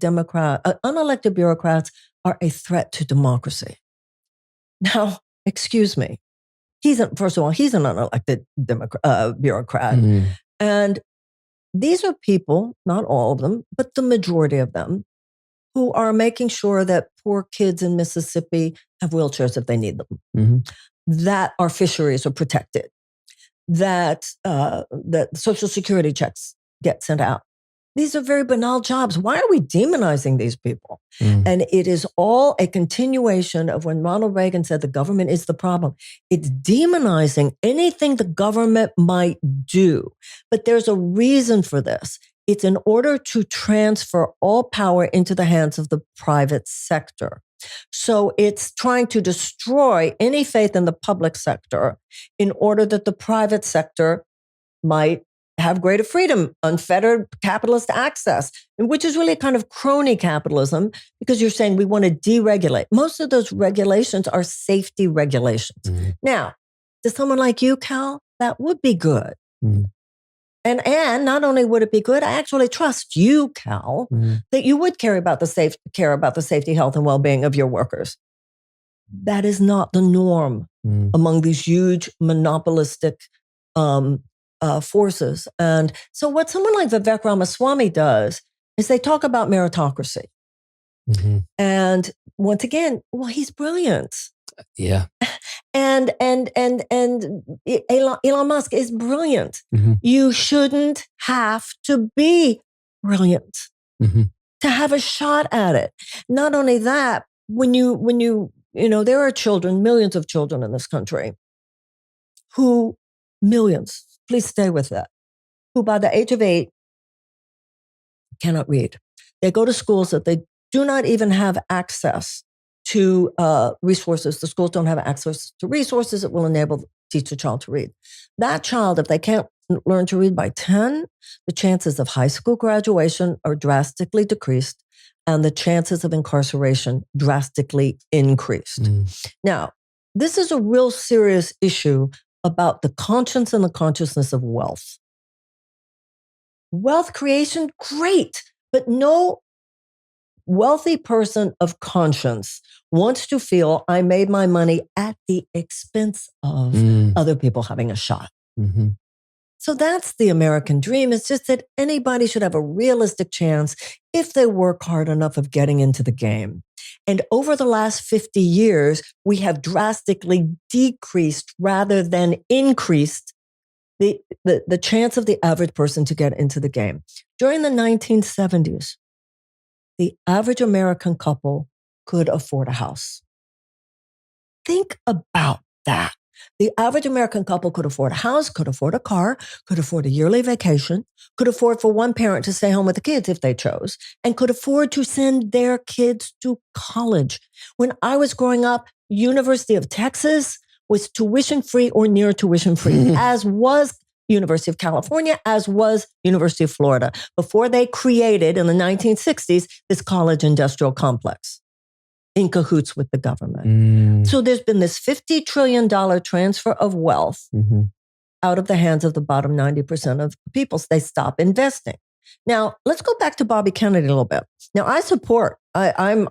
bureaucrats are a threat to democracy. Now, excuse me. First of all, he's an unelected bureaucrat. Mhm. And these are people, not all of them, but the majority of them, who are making sure that poor kids in Mississippi have wheelchairs if they need them, Mhm. that our fisheries are protected, that Social Security checks get sent out. These are very banal jobs. Why are we demonizing these people? Mm. And it is all a continuation of when Ronald Reagan said the government is the problem. It's demonizing anything the government might do. But there's a reason for this. It's in order to transfer all power into the hands of the private sector. So it's trying to destroy any faith in the public sector in order that the private sector might have greater freedom, unfettered capitalist access, which is really a kind of crony capitalism because you're saying we want to deregulate. Most of those regulations are safety regulations. Mhm. Now, to someone like you, Cal, that would be good. Mhm. And not only would it be good, I actually trust you, Cal, Mhm. that you would care about the safety, health, and well-being of your workers. That is not the norm Mhm. among these huge monopolistic forces. And so what someone like Vivek Ramaswamy does is they talk about meritocracy. Mhm. And once again, well, he's brilliant. Yeah. And Elon Musk is brilliant. Mhm. You shouldn't have to be brilliant Mhm. to have a shot at it. Not only that, when you there are children, millions of children in this country millions, please stay with that, who by the age of 8 cannot read. They go to schools that they do not even have access to resources. The schools don't have access to resources that will teach a child to read. That child, if they can't learn to read by 10, the chances of high school graduation are drastically decreased and the chances of incarceration drastically increased. Mm. Now, this is a real serious issue about the conscience and the consciousness of wealth. Wealth creation, great, but no wealthy person of conscience wants to feel I made my money at the expense of other people having a shot. Mm-hmm. So that's the American dream. It's just that anybody should have a realistic chance if they work hard enough of getting into the game. And over the last 50 years, we have drastically decreased rather than increased the chance of the average person to get into the game. During the 1970s, the average American couple could afford a house. Think about that. The average American couple could afford a house, could afford a car, could afford a yearly vacation, could afford for one parent to stay home with the kids if they chose, and could afford to send their kids to college. When I was growing up, University of Texas was tuition free or near tuition free, as was University of California, as was University of Florida, before they created in the 1960s this college industrial complex in cahoots with the government. So there's been this $50 trillion transfer of wealth out of the hands of the bottom 90% of people. So they stop investing. Now, let's go back to Bobby Kennedy a little bit. Now, I support, I'm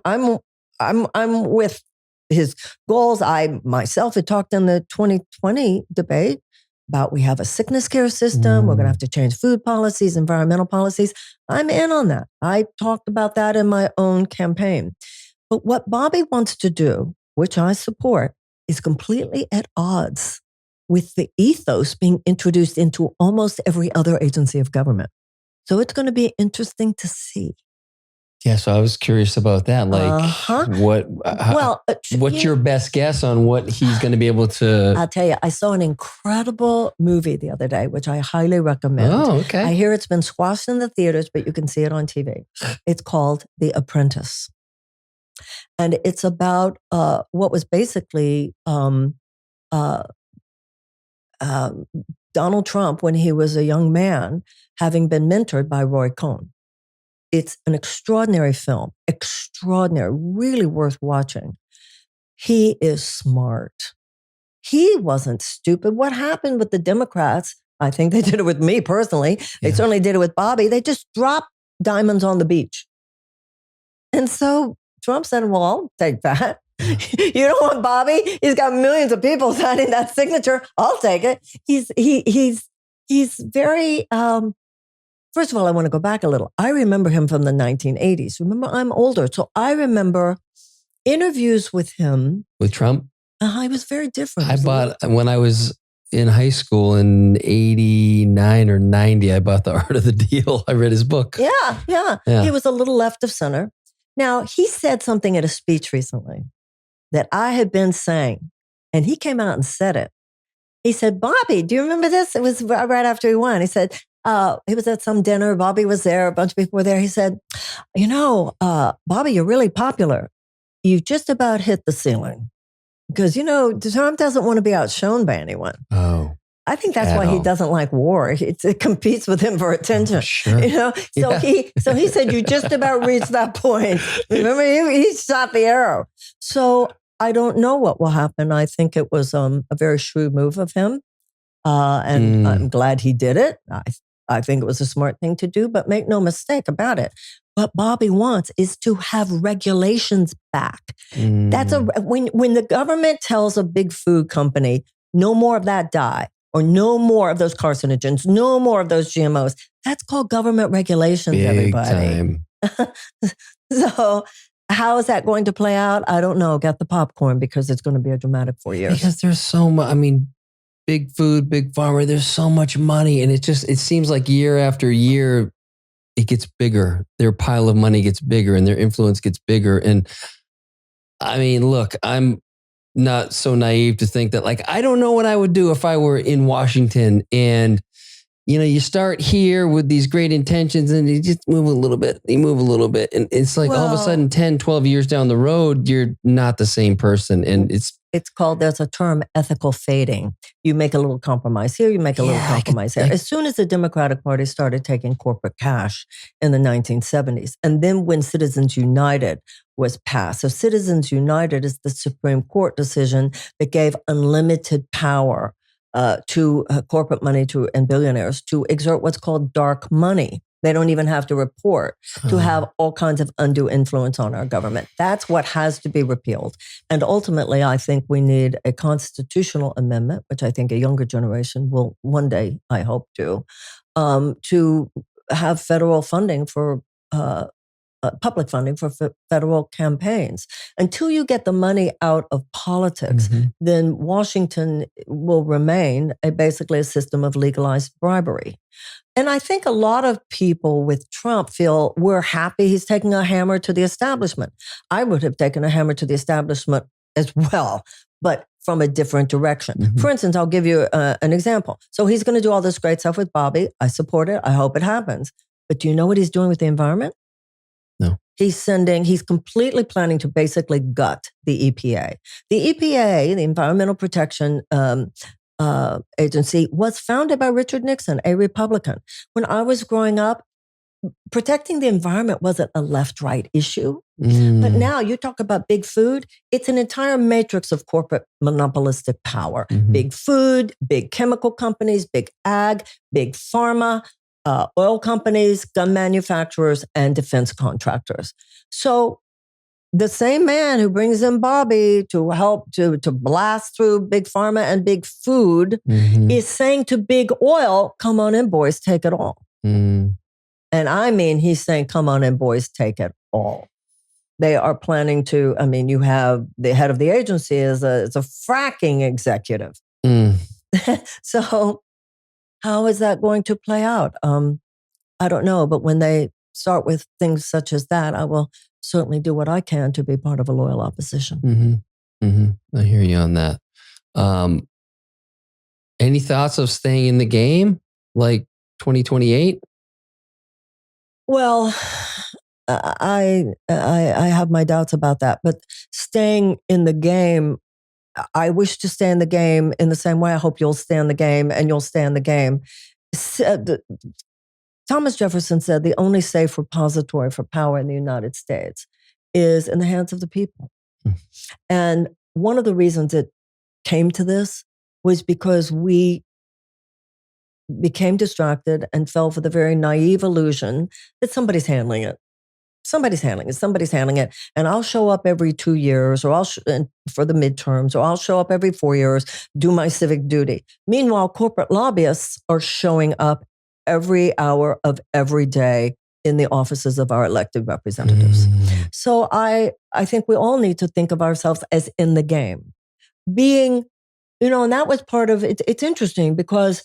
with his goals. I myself had talked in the 2020 debate about we have a sickness care system. We're going to have to change food policies, environmental policies. I'm in on that. I talked about that in my own campaign. But what Bobby wants to do, which I support, is completely at odds with the ethos being introduced into almost every other agency of government. So it's going to be interesting to see. Yeah, so I was curious about that. Like, what's your best guess on what he's going to be able to? I'll tell you, I saw an incredible movie the other day, which I highly recommend. Oh, okay. I hear it's been squashed in the theaters, but you can see it on TV. It's called The Apprentice. And it's about what was basically Donald Trump when he was a young man, having been mentored by Roy Cohn. It's an extraordinary film, extraordinary, really worth watching. He is smart. He wasn't stupid. What happened with the Democrats I think they did it with me personally. They certainly did it with Bobby. They just dropped diamonds on the beach. And so Trump said, well, I'll take that. You don't want Bobby? He's got millions of people signing that signature. I'll take it. He's very, first of all, I want to go back a little. I remember him from the 1980s. Remember, I'm older. So I remember interviews with him. With Trump? He was very different. When I was in high school in 89 or 90, I bought The Art of the Deal. I read his book. Yeah. He was a little left of center. Now, he said something at a speech recently that I had been saying, and he came out and said it. He said, Bobby, do you remember this? It was right after he won. He said, he was at some dinner. Bobby was there. A bunch of people were there. He said, Bobby, you're really popular. You've just about hit the ceiling. Because, Trump doesn't want to be outshone by anyone. Oh. I think that's why he doesn't like war. It competes with him for attention. Sure. So he said, you just about reached that point. Remember, he shot the arrow. So I don't know what will happen. I think it was a very shrewd move of him. And I'm glad he did it. I think it was a smart thing to do, but make no mistake about it. What Bobby wants is to have regulations back. That's when the government tells a big food company, no more of that dye, or no more of those carcinogens, no more of those GMOs. That's called government regulations, big everybody. Time. So how is that going to play out? I don't know. Get the popcorn because it's going to be a dramatic 4 years. Because there's so much, big food, big pharma, there's so much money. And it seems like year after year, it gets bigger. Their pile of money gets bigger and their influence gets bigger. And look, I'm not so naive to think that I don't know what I would do if I were in Washington and, you start here with these great intentions and you just move a little bit, And it's all of a sudden 10, 12 years down the road, you're not the same person. And it's called, there's a term, ethical fading. You make a little compromise here, you make a little compromise there. As soon as the Democratic Party started taking corporate cash in the 1970s, and then when Citizens United was passed. So Citizens United is the Supreme Court decision that gave unlimited power to corporate money and billionaires to exert what's called dark money. They don't even have to report to have all kinds of undue influence on our government. That's what has to be repealed. And ultimately, I think we need a constitutional amendment, which I think a younger generation will one day, I hope, do have federal funding for public funding for federal campaigns. Until you get the money out of politics, then Washington will remain basically a system of legalized bribery. And I think a lot of people with Trump feel we're happy he's taking a hammer to the establishment. I would have taken a hammer to the establishment as well, but from a different direction. For instance, I'll give you an example. So he's going to do all this great stuff with Bobby. I support it. I hope it happens. But do you know what he's doing with the environment? No. He's completely planning to basically gut the EPA. The EPA, the Environmental Protection Agency, was founded by Richard Nixon, a Republican. When I was growing up, protecting the environment wasn't a left-right issue. But now you talk about big food, it's an entire matrix of corporate monopolistic power. Big food, big chemical companies, big ag, big pharma, oil companies, gun manufacturers, and defense contractors. So the same man who brings in Bobby to help to blast through big pharma and big food is saying to big oil, come on in, boys, take it all. And he's saying, come on in, boys, take it all. They are planning to, you have the head of the agency is a fracking executive. So how is that going to play out? I don't know, but when they start with things such as that, I will certainly do what I can to be part of a loyal opposition. I hear you on that. Any thoughts of staying in the game, like 2028? Well, I have my doubts about that, but staying in the game, I wish to stay in the game in the same way I hope you'll stay in the game and you'll stay in the game. Thomas Jefferson said the only safe repository for power in the United States is in the hands of the people. And one of the reasons it came to this was because we became distracted and fell for the very naive illusion that somebody's handling it. Somebody's handling it. And I'll show up every 2 years, or for the midterms, or I'll show up every 4 years, do my civic duty. Meanwhile, corporate lobbyists are showing up every hour of every day in the offices of our elected representatives. So I think we all need to think of ourselves as in the game. Being, and that was part of it. It's interesting because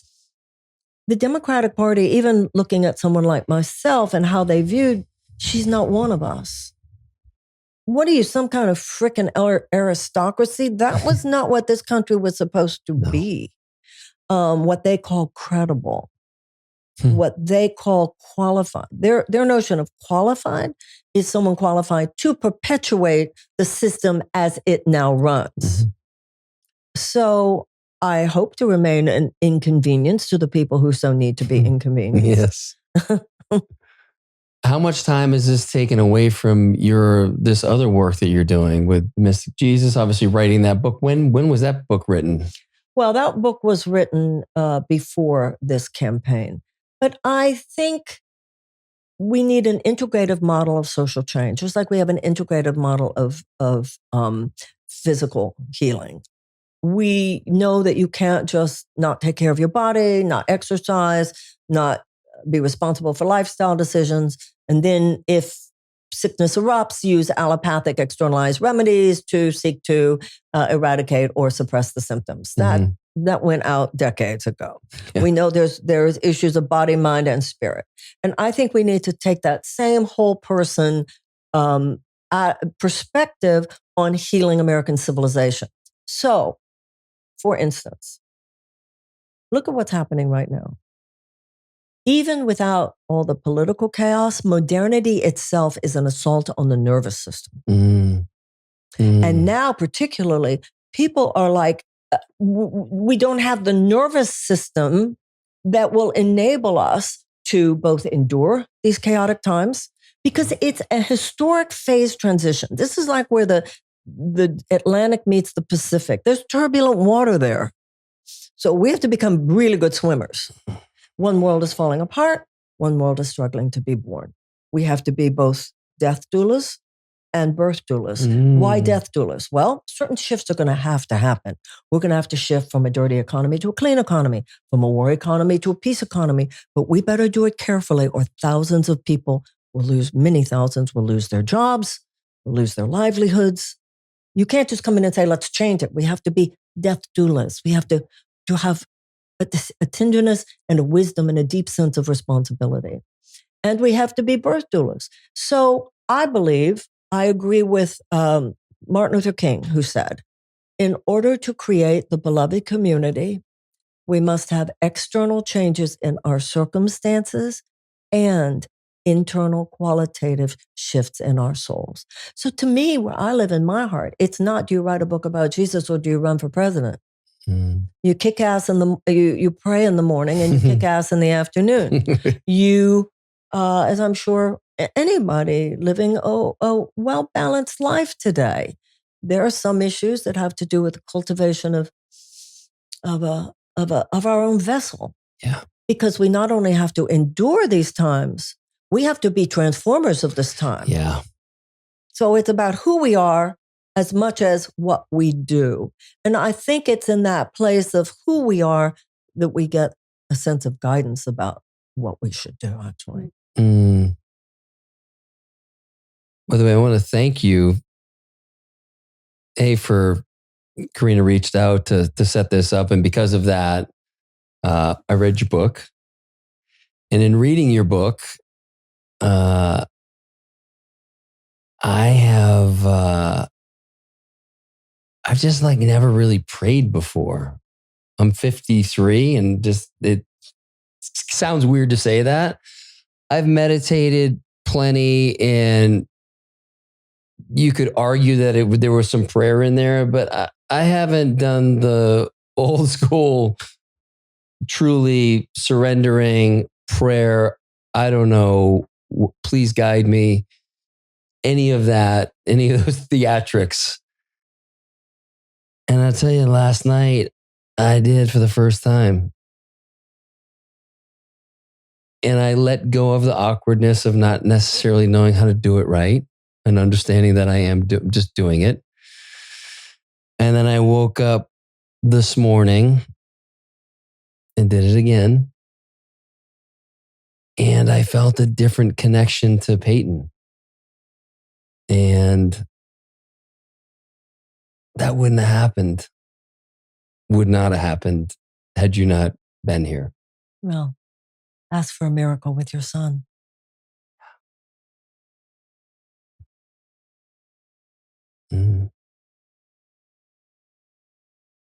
the Democratic Party, even looking at someone like myself and how they viewed, she's not one of us. What are you, some kind of frickin' aristocracy? That was not what this country was supposed to be. What they call credible, what they call qualified. Their notion of qualified is someone qualified to perpetuate the system as it now runs. So I hope to remain an inconvenience to the people who so need to be inconvenienced. Yes. How much time is this taken away from this other work that you're doing with Mystic Jesus? Obviously, writing that book. When was that book written? Well, that book was written before this campaign. But I think we need an integrative model of social change, just like we have an integrative model of physical healing. We know that you can't just not take care of your body, not exercise, not be responsible for lifestyle decisions. And then if sickness erupts, use allopathic externalized remedies to seek to eradicate or suppress the symptoms. That went out decades ago. Yeah. We know there's issues of body, mind, and spirit. And I think we need to take that same whole person perspective on healing American civilization. So, for instance, look at what's happening right now. Even without all the political chaos, modernity itself is an assault on the nervous system. And now, particularly, people are like, we don't have the nervous system that will enable us to both endure these chaotic times, because it's a historic phase transition. This is like where the Atlantic meets the Pacific. There's turbulent water there. So we have to become really good swimmers. One world is falling apart. One world is struggling to be born. We have to be both death doulas and birth doulas. Why death doulas? Well, certain shifts are going to happen. We're going to have to shift from a dirty economy to a clean economy, from a war economy to a peace economy. But we better do it carefully, or thousands of people many thousands will lose their jobs, will lose their livelihoods. You can't just come in and say, let's change it. We have to be death doulas. We have to have a tenderness and a wisdom and a deep sense of responsibility. And we have to be birth doulas. So I agree with Martin Luther King, who said, in order to create the beloved community, we must have external changes in our circumstances and internal qualitative shifts in our souls. So to me, where I live in my heart, it's not, do you write a book about Jesus or do you run for president? You kick ass you pray in the morning and you kick ass in the afternoon. You, as I'm sure anybody living a well-balanced life today, there are some issues that have to do with the cultivation of our own vessel. Yeah. Because we not only have to endure these times, we have to be transformers of this time. Yeah. So it's about who we are as much as what we do. And I think it's in that place of who we are that we get a sense of guidance about what we should do, actually. By the way, I want to thank you, for Karina reached out to set this up. And because of that, I read your book. And in reading your book, I've just never really prayed before. I'm 53 and it sounds weird to say that. I've meditated plenty, and you could argue that there was some prayer in there, but I haven't done the old school, truly surrendering prayer. I don't know. Please guide me. Any of those theatrics. And I'll tell you, last night I did for the first time. And I let go of the awkwardness of not necessarily knowing how to do it right and understanding that I am just doing it. And then I woke up this morning and did it again. And I felt a different connection to Peyton. And that would not have happened had you not been here. Well, ask for a miracle with your son. Mm.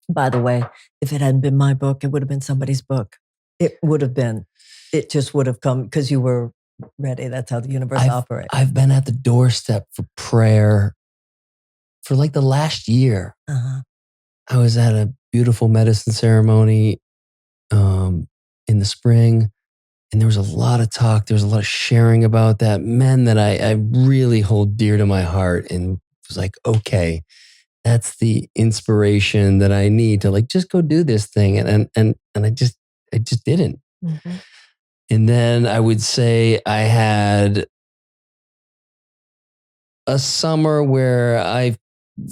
By the way, if it hadn't been my book, it would have been somebody's book. It would have been. It just would have come because you were ready. That's how the universe operates. I've been at the doorstep for prayer for like the last year. Uh-huh. I was at a beautiful medicine ceremony in the spring, and there was a lot of talk. There was a lot of sharing about that. Men that I really hold dear to my heart, and was like, okay, that's the inspiration that I need to like just go do this thing. And I just didn't. Mm-hmm. And then I would say I had a summer where I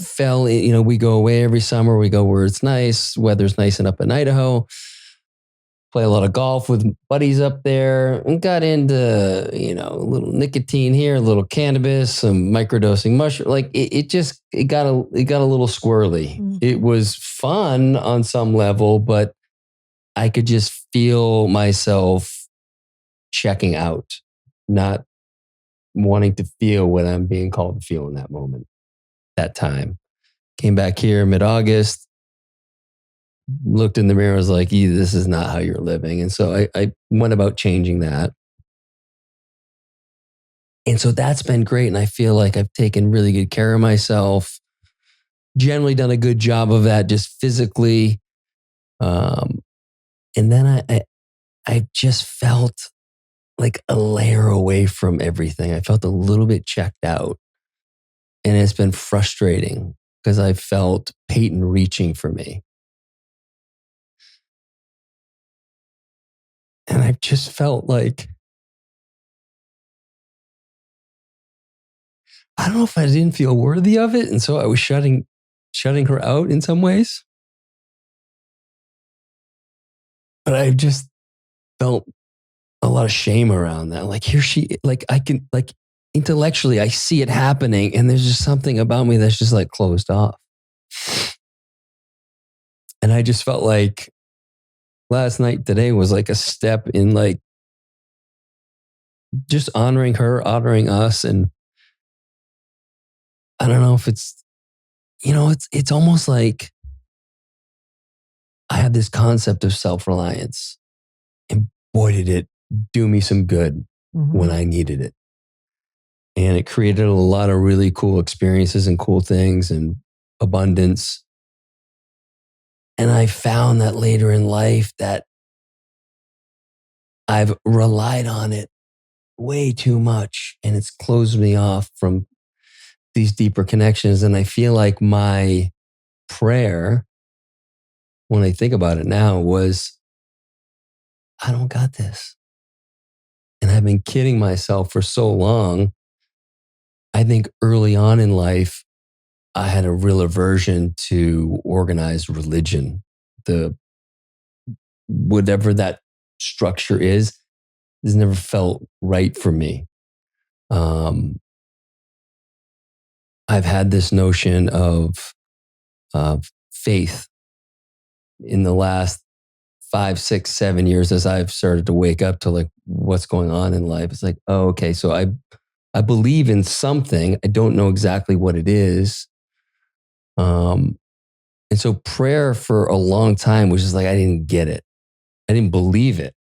fell, we go away every summer. We go where it's nice. Weather's nice and up in Idaho. Play a lot of golf with buddies up there and got into, a little nicotine here, a little cannabis, some microdosing mushroom. Like it got a little squirrely. Mm-hmm. It was fun on some level, but I could just feel myself checking out, not wanting to feel what I'm being called to feel in that moment, that time. Came back here mid-August, looked in the mirror, was like, this is not how you're living. And so I went about changing that. And so that's been great. And I feel like I've taken really good care of myself, generally done a good job of that just physically. And then I just felt like a layer away from everything. I felt a little bit checked out. And it's been frustrating because I felt Peyton reaching for me. And I've just felt like, I don't know if I didn't feel worthy of it. And so I was shutting her out in some ways. But I've just felt a lot of shame around that. Like I can, like intellectually, I see it happening. And there's just something about me that's just like closed off. And I just felt like last night, today was like a step in like just honoring her, honoring us. And I don't know if it's, it's almost like I have this concept of self-reliance, and boy, did it do me some good when I needed it. And it created a lot of really cool experiences and cool things and abundance. And I found that later in life that I've relied on it way too much, and it's closed me off from these deeper connections. And I feel like my prayer, when I think about it now, was, I don't got this. And I've been kidding myself for so long. I think early on in life, I had a real aversion to organized religion. Whatever that structure is, has never felt right for me. I've had this notion of faith in the last 5, 6, 7 years as I've started to wake up to like what's going on in life. It's like, oh, okay, so I believe in something. I don't know exactly what it is. And so prayer for a long time was just like, I didn't get it. I didn't believe it.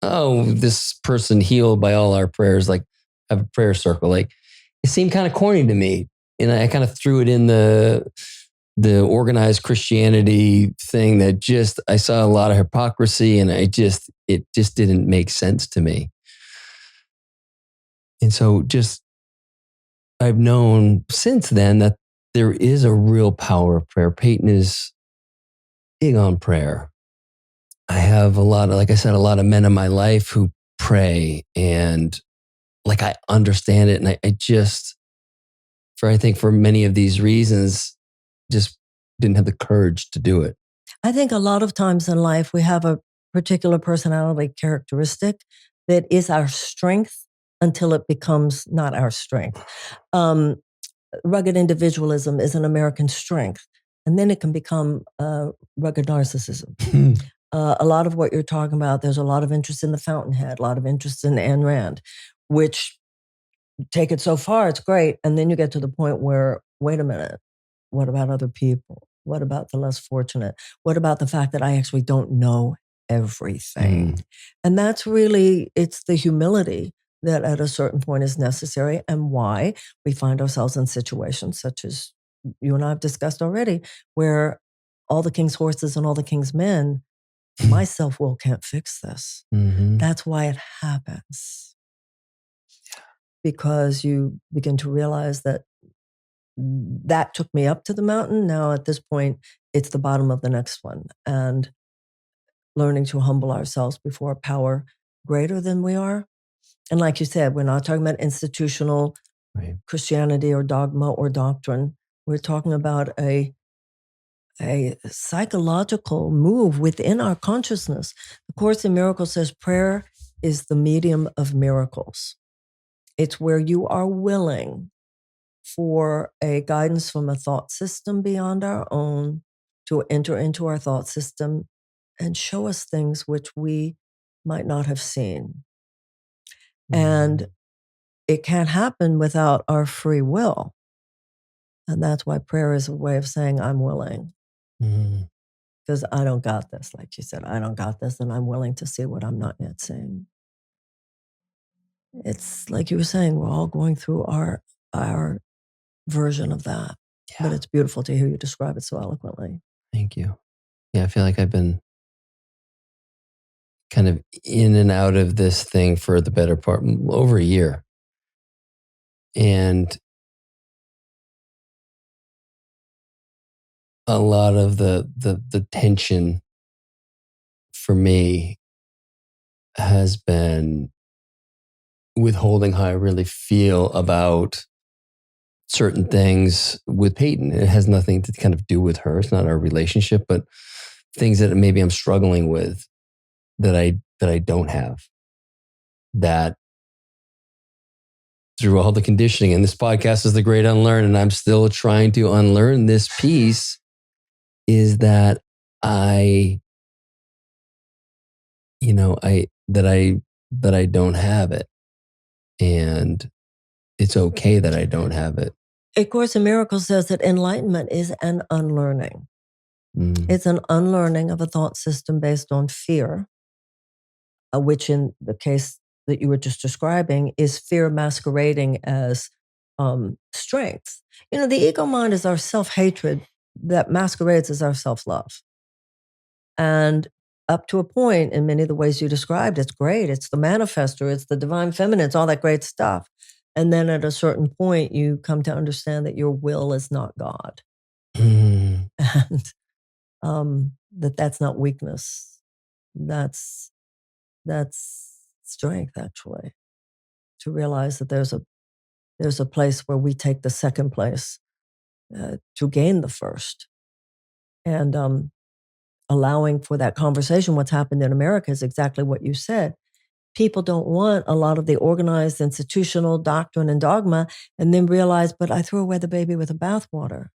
Oh, this person healed by all our prayers. Like, have a prayer circle. Like, it seemed kind of corny to me. And I kind of threw it in the organized Christianity thing that just, I saw a lot of hypocrisy, and it just didn't make sense to me. And so I've known since then that there is a real power of prayer. Peyton is big on prayer. I have like I said, a lot of men in my life who pray and like I understand it. And I just, I think for many of these reasons, just didn't have the courage to do it. I think a lot of times in life, we have a particular personality characteristic that is our strength until it becomes not our strength. Rugged individualism is an American strength, and then it can become rugged narcissism. A lot of what you're talking about, there's a lot of interest in the fountainhead, a lot of interest in Ayn Rand, which take it so far, it's great. And then you get to the point where, wait a minute, what about other people? What about the less fortunate? What about the fact that I actually don't know everything? And that's really, it's the humility that at a certain point is necessary, and why we find ourselves in situations such as you and I have discussed already, where all the king's horses and all the king's men, my self-will can't fix this. That's why it happens. Because you begin to realize that that took me up to the mountain. Now at this point, it's the bottom of the next one. And learning to humble ourselves before a power greater than we are. And like you said, we're not talking about institutional Christianity or dogma or doctrine. We're talking about a psychological move within our consciousness. The Course in Miracles says prayer is the medium of miracles. It's where you are willing for a guidance from a thought system beyond our own to enter into our thought system and show us things which we might not have seen. And it can't happen without our free will. And that's why prayer is a way of saying, I'm willing. Because I don't got this, like you said, I don't got this, and I'm willing to see what I'm not yet seeing. It's like you were saying, we're all going through our version of that. But it's beautiful to hear you describe it so eloquently. Thank you. Yeah, I feel like I've been kind of in and out of this thing for the better part, over a year. And a lot of the tension for me has been withholding how I really feel about certain things with Peyton. It has nothing to kind of do with her. It's not our relationship, but things that maybe I'm struggling with that I don't have. That through all the conditioning, and this podcast is the great unlearn, and I'm still trying to unlearn this piece, is that I don't have it. And it's okay that I don't have it. A Course in Miracles says that enlightenment is an unlearning. It's an unlearning of a thought system based on fear, which in the case that you were just describing is fear masquerading as strength. The ego mind is our self-hatred that masquerades as our self-love. And up to a point, in many of the ways you described, it's great. It's the manifester, it's the divine feminine, it's all that great stuff. And then at a certain point, you come to understand that your will is not God. And that's not weakness. That's strength, actually. To realize that there's a place where we take the second place to gain the first. And allowing for that conversation. What's happened in America is exactly what you said. People don't want a lot of the organized institutional doctrine and dogma, and then realize, but I threw away the baby with the bathwater.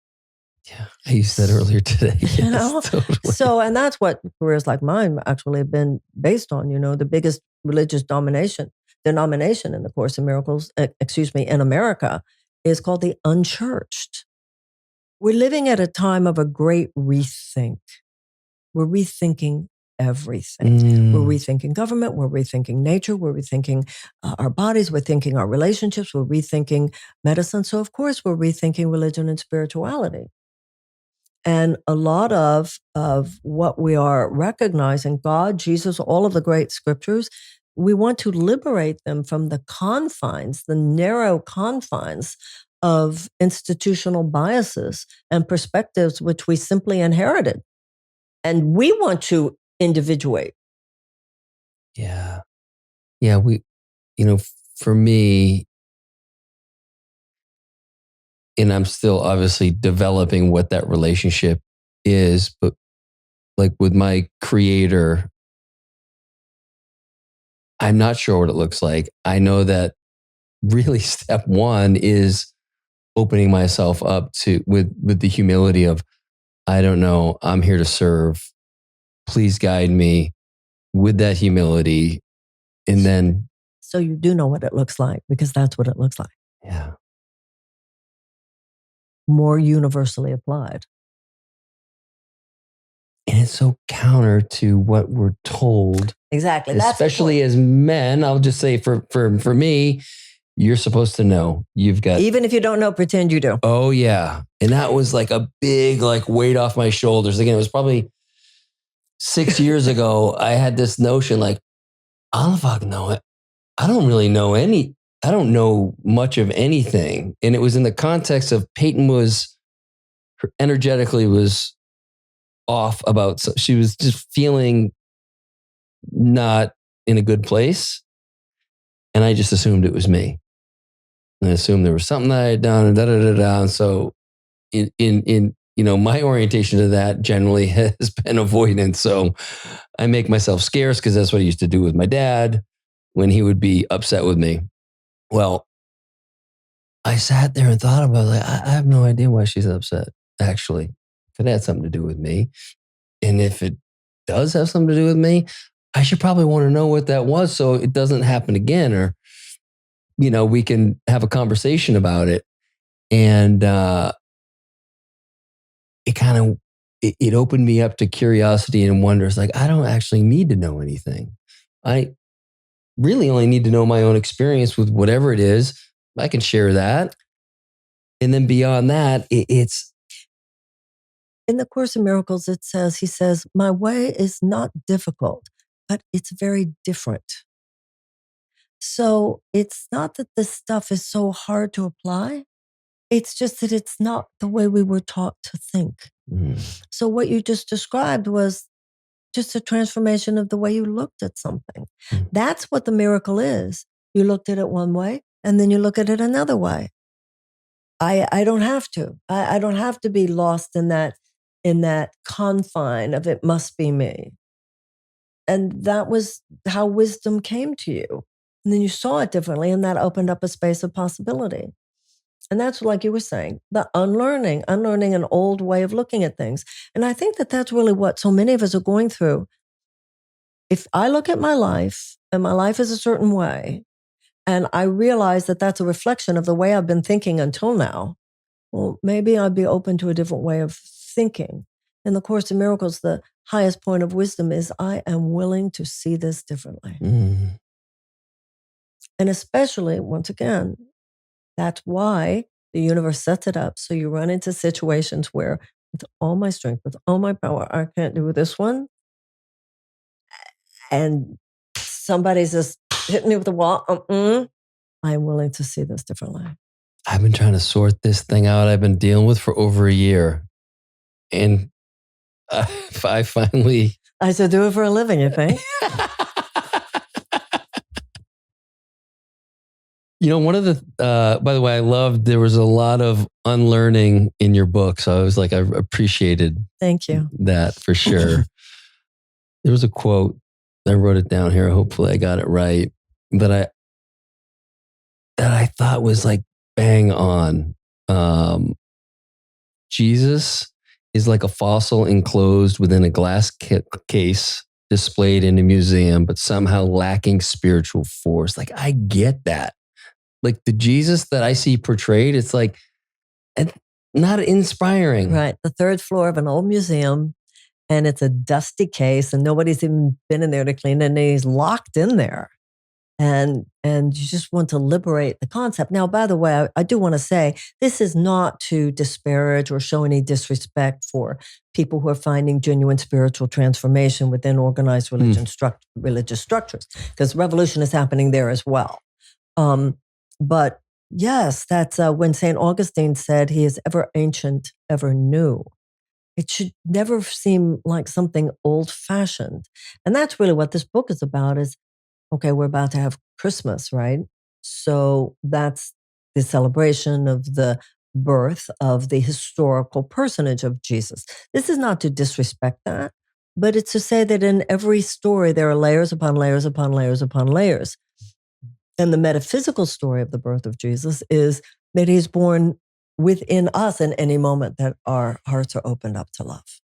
Yeah, I used that earlier today. Yes, totally. So, and that's what careers like mine actually have been based on. The biggest religious denomination in the Course in Miracles, in America, is called the unchurched. We're living at a time of a great rethink. We're rethinking everything. We're rethinking government. We're rethinking nature. We're rethinking our bodies. We're thinking our relationships. We're rethinking medicine. So, of course, we're rethinking religion and spirituality. And a lot of what we are recognizing, God, Jesus, all of the great scriptures, we want to liberate them from the confines, the narrow confines of institutional biases and perspectives which we simply inherited. And we want to individuate. Yeah. Yeah, for me, and I'm still obviously developing what that relationship is, but like with my creator, I'm not sure what it looks like. I know that really step one is opening myself up to with the humility of, I don't know, I'm here to serve. Please guide me with that humility. And then, So you do know what it looks like, because that's what it looks like. yeah, More universally applied. and it's so counter to what we're told. Exactly. Especially as men, I'll just say for me, you're supposed to know. You've got, even if you don't know, pretend you do. Oh yeah. And that was like a big like weight off my shoulders. Again, it was probably 6 years ago. I had this notion like, I don't fucking know it. I don't really know I don't know much of anything. And it was in the context of Peyton energetically was off about, she was just feeling not in a good place. And I just assumed it was me. And I assumed there was something that I had done and da da da da. And so in my orientation to that generally has been avoidance. So I make myself scarce because that's what I used to do with my dad when he would be upset with me. Well, I sat there and thought about it, like, I have no idea why she's upset. Actually, could have something to do with me. And if it does have something to do with me, I should probably want to know what that was so it doesn't happen again, or, we can have a conversation about it. And it kind of, it opened me up to curiosity and wonder. It's like, I don't actually need to know anything. I really only need to know my own experience with whatever it is. I can share that. And then beyond that, it's, in the Course in Miracles, he says, my way is not difficult, but it's very different. So it's not that this stuff is so hard to apply. It's just that it's not the way we were taught to think. So what you just described was just a transformation of the way you looked at something. That's what the miracle is. You looked at it one way, and then you look at it another way. I don't have to. I don't have to be lost in that confine of it must be me. And that was how wisdom came to you. And then you saw it differently, and that opened up a space of possibility. And that's like you were saying, the unlearning an old way of looking at things. And I think that that's really what so many of us are going through. If I look at my life and my life is a certain way, and I realize that that's a reflection of the way I've been thinking until now, well, maybe I'd be open to a different way of thinking. In the Course in Miracles, the highest point of wisdom is I am willing to see this differently. And especially, once again, that's why the universe sets it up so you run into situations where, with all my strength, with all my power, I can't do this one. And somebody's just hitting me with the wall. I'm willing to see this differently. I've been trying to sort this thing out I've been dealing with for over a year. And I finally... I said, do it for a living, you think? One of the, by the way, I loved, there was a lot of unlearning in your book. So I was like, I appreciated Thank you. That for sure. There was a quote, I wrote it down here. Hopefully I got it right. That I thought was like bang on. Jesus is like a fossil enclosed within a glass case displayed in a museum, but somehow lacking spiritual force. Like, I get that. Like the Jesus that I see portrayed, it's like not inspiring. Right. The third floor of an old museum, and it's a dusty case, and nobody's even been in there to clean it, and he's locked in there. And you just want to liberate the concept. Now, by the way, I do want to say, this is not to disparage or show any disrespect for people who are finding genuine spiritual transformation within organized religious structures, because revolution is happening there as well. But yes, that's when St. Augustine said, he is ever ancient, ever new. It should never seem like something old-fashioned. And that's really what this book is about, is Okay, we're about to have Christmas, right? So that's the celebration of the birth of the historical personage of Jesus. This is not to disrespect that, but it's to say that in every story, there are layers upon layers upon layers upon layers. And the metaphysical story of the birth of Jesus is that he's born within us in any moment that our hearts are opened up to love.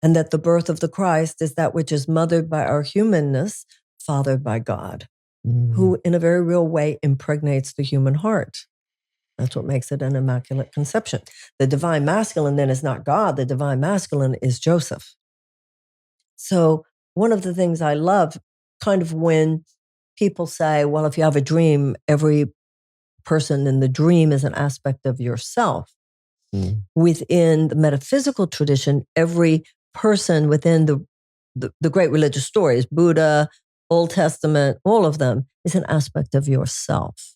And that the birth of the Christ is that which is mothered by our humanness, fathered by God, who in a very real way impregnates the human heart. That's what makes it an immaculate conception. The divine masculine then is not God. The divine masculine is Joseph. So one of the things I love, kind of when people say, well, if you have a dream, every person in the dream is an aspect of yourself. Within the metaphysical tradition, every person within the great religious stories, Buddha, Old Testament, all of them, is an aspect of yourself.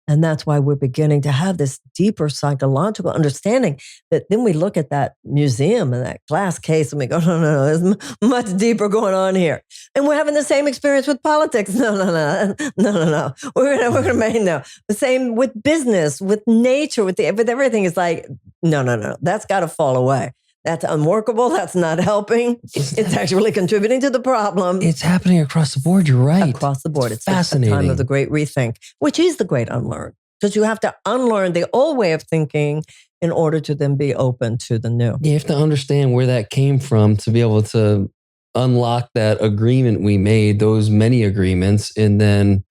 And that's why we're beginning to have this deeper psychological understanding that then we look at that museum and that glass case and we go, no, there's much deeper going on here. And we're having the same experience with politics. No. We're going to remain now. The same with business, with nature, with everything is like, no. That's got to fall away. That's unworkable. That's not helping. It's actually contributing to the problem. It's happening across the board. You're right. Across the board. It's fascinating. The time of the great rethink, which is the great unlearn. Because you have to unlearn the old way of thinking in order to then be open to the new. You have to understand where that came from to be able to unlock that agreement we made, those many agreements, and then,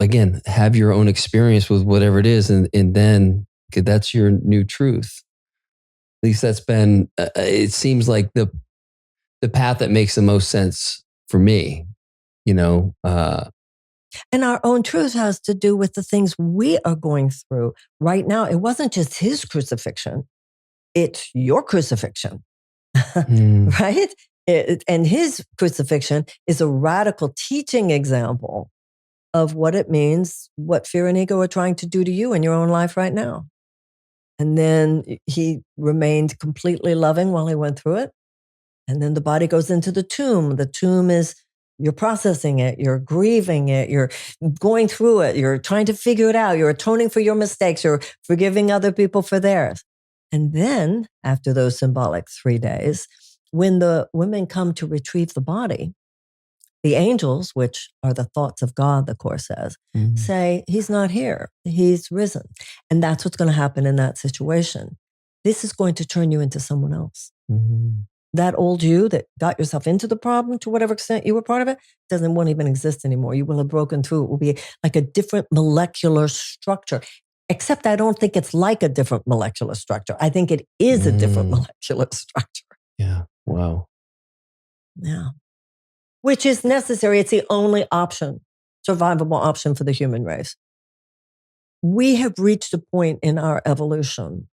again, have your own experience with whatever it is. And then that's your new truth. At least that's been, it seems like the path that makes the most sense for me, And our own truth has to do with the things we are going through right now. It wasn't just his crucifixion. It's your crucifixion, right? And his crucifixion is a radical teaching example of what it means, what fear and ego are trying to do to you in your own life right now. And then he remained completely loving while he went through it. And then the body goes into the tomb. The tomb is, you're processing it, you're grieving it, you're going through it, you're trying to figure it out, you're atoning for your mistakes, you're forgiving other people for theirs. And then, after those symbolic 3 days, when the women come to retrieve the body, the angels, which are the thoughts of God, the Course says, say, he's not here, he's risen. And that's what's going to happen in that situation. This is going to turn you into someone else. That old you that got yourself into the problem to whatever extent you won't part of it, won't even exist anymore. You will have broken through. It will be like a different molecular structure. Except I don't think it's like a different molecular structure. I think it is a different molecular structure. Yeah. Wow. Yeah. Which is necessary. It's the only option, survivable option for the human race. We have reached a point in our evolution.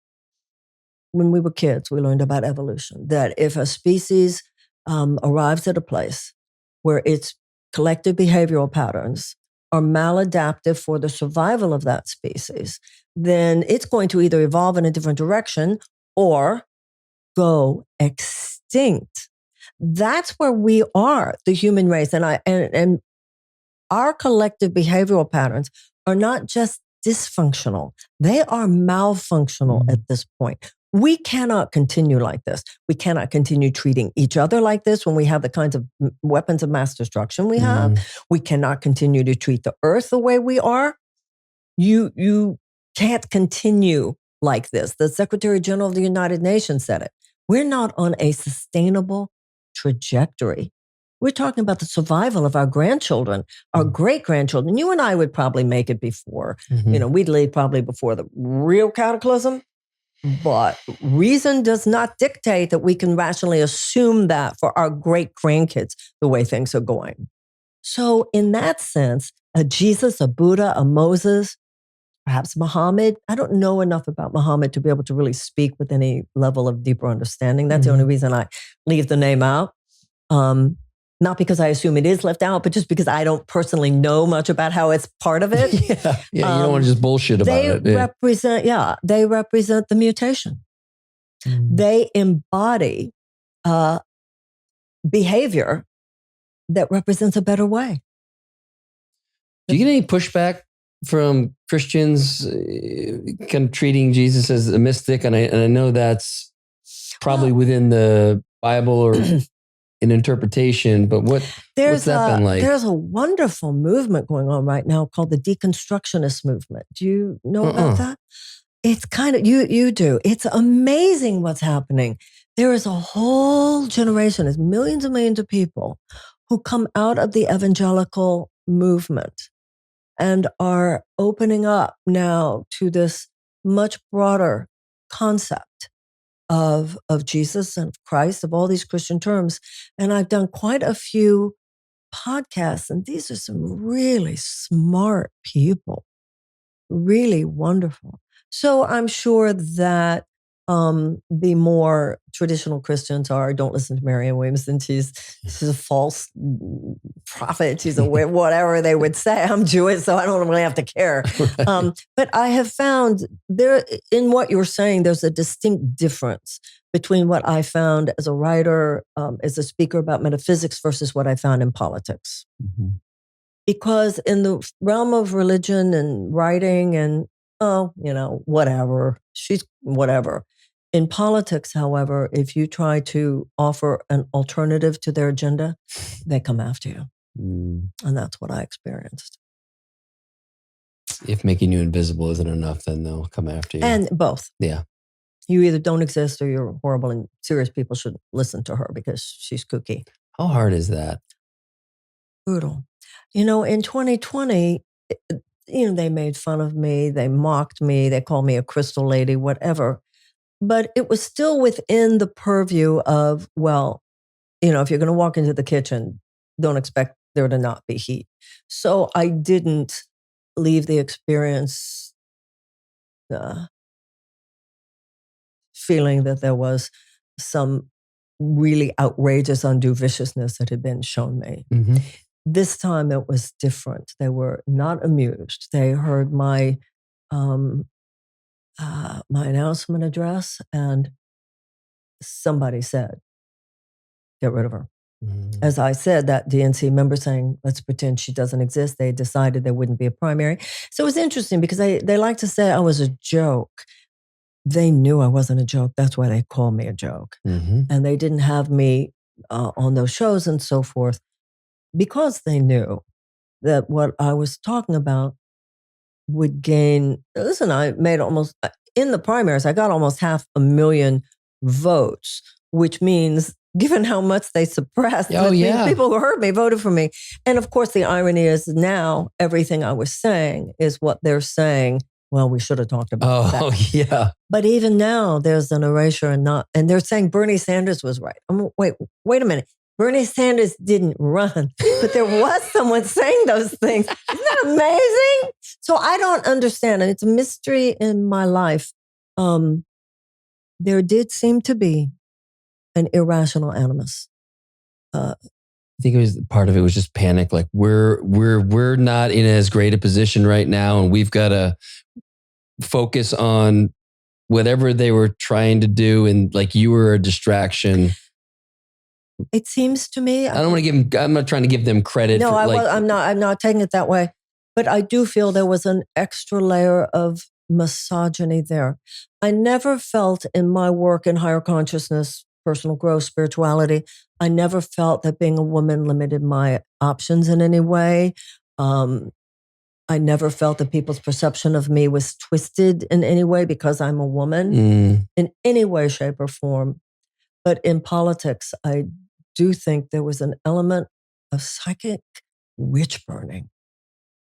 When we were kids, we learned about evolution, that if a species arrives at a place where its collective behavioral patterns are maladaptive for the survival of that species, then it's going to either evolve in a different direction or go extinct. That's where we are, the human race. And our collective behavioral patterns are not just dysfunctional, they are malfunctional at this point. We cannot continue like this. We cannot continue treating each other like this when we have the kinds of weapons of mass destruction we have. We cannot continue to treat the earth the way we are. You can't continue like this. The Secretary General of the United Nations said it. We're not on a sustainable trajectory. We're talking about the survival of our grandchildren, our great-grandchildren. You and I would probably make it before. We'd leave probably before the real cataclysm. But reason does not dictate that we can rationally assume that for our great-grandkids, the way things are going. So in that sense, a Jesus, a Buddha, a Moses, perhaps Muhammad. I don't know enough about Muhammad to be able to really speak with any level of deeper understanding. That's the only reason I leave the name out. Not because I assume it is left out, but just because I don't personally know much about how it's part of it. You don't want to just bullshit about it. They represent the mutation. They embody behavior that represents a better way. Do you get any pushback from Christians kind of treating Jesus as a mystic? And I know that's probably within the Bible or an interpretation, but what's that been like? There's a wonderful movement going on right now called the deconstructionist movement. Do you know about that? It's kind of, you do. It's amazing what's happening. There is a whole generation, there's millions and millions of people who come out of the evangelical movement and are opening up now to this much broader concept of Jesus and of Christ, of all these Christian terms. And I've done quite a few podcasts, and these are some really smart people, really wonderful. So I'm sure that the more traditional Christians don't listen to Marianne Williamson. She's a false prophet. She's a whatever they would say. I'm Jewish, so I don't really have to care. Right. But I have found there, in what you're saying, there's a distinct difference between what I found as a writer, as a speaker about metaphysics versus what I found in politics. Mm-hmm. Because in the realm of religion and writing and, whatever, she's whatever. In politics, however, if you try to offer an alternative to their agenda, they come after you. Mm. And that's what I experienced. If making you invisible isn't enough, then they'll come after you. And both. Yeah. You either don't exist or you're horrible, and serious people should listen to her because she's kooky. How hard is that? Brutal. In 2020, they made fun of me. They mocked me. They called me a crystal lady, whatever. But it was still within the purview of, well, if you're going to walk into the kitchen, don't expect there to not be heat. So I didn't leave the experience feeling that there was some really outrageous, undue viciousness that had been shown me. Mm-hmm. This time it was different. They were not amused. They heard my announcement address, and somebody said, "Get rid of her." Mm-hmm. As I said, that DNC member saying, "Let's pretend she doesn't exist." They decided there wouldn't be a primary. So it was interesting because they like to say I was a joke. They knew I wasn't a joke. That's why they called me a joke. Mm-hmm. And they didn't have me on those shows and so forth, because they knew that what I was talking about would gain. Listen, I made in the primaries, I got almost 500,000 votes, which means, given how much they suppressed, people who heard me voted for me. And of course, the irony is now everything I was saying is what they're saying. Well, we should have talked about that. Oh, yeah. But even now, there's an erasure and they're saying Bernie Sanders was right. Wait a minute. Bernie Sanders didn't run, but there was someone saying those things. Isn't that amazing? So I don't understand. And it's a mystery in my life. There did seem to be an irrational animus. I think part of it was just panic. Like we're not in as great a position right now, and we've got to focus on whatever they were trying to do, and like you were a distraction. It seems to me. I'm not trying to give them credit. No, I'm not taking it that way. But I do feel there was an extra layer of misogyny there. I never felt in my work in higher consciousness, personal growth, spirituality, I never felt that being a woman limited my options in any way. I never felt that people's perception of me was twisted in any way because I'm a woman in any way, shape, or form. But in politics, I do think there was an element of psychic witch burning.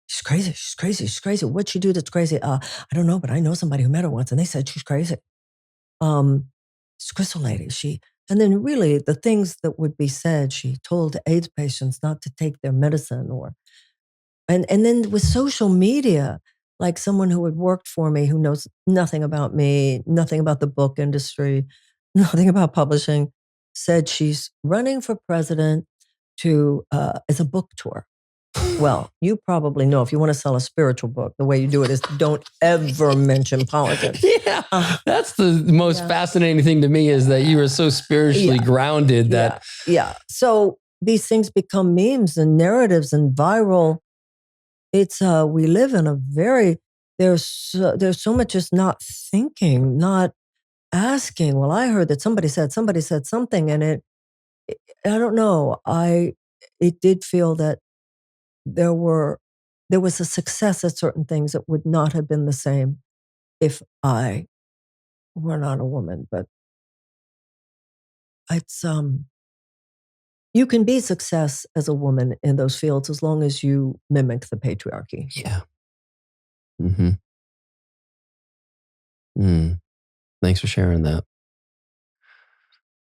She's crazy. She's crazy. She's crazy. What'd she do that's crazy? I don't know, but I know somebody who met her once and they said she's crazy. She's a crystal lady. And then really the things that would be said, she told AIDS patients not to take their medicine and then with social media, like someone who had worked for me, who knows nothing about me, nothing about the book industry, nothing about publishing, said she's running for president as a book tour. Well, you probably know if you want to sell a spiritual book, the way you do it is don't ever mention politics. Yeah, that's the most fascinating thing to me is that you are so spiritually grounded that. Yeah. So these things become memes and narratives and viral. It's we live in a very there's so much just not thinking, not asking. Well, I heard that somebody said something, and I don't know. It did feel that there was a success at certain things that would not have been the same if I were not a woman. But it's you can be success as a woman in those fields as long as you mimic the patriarchy. Yeah. Mm-hmm. Thanks for sharing that.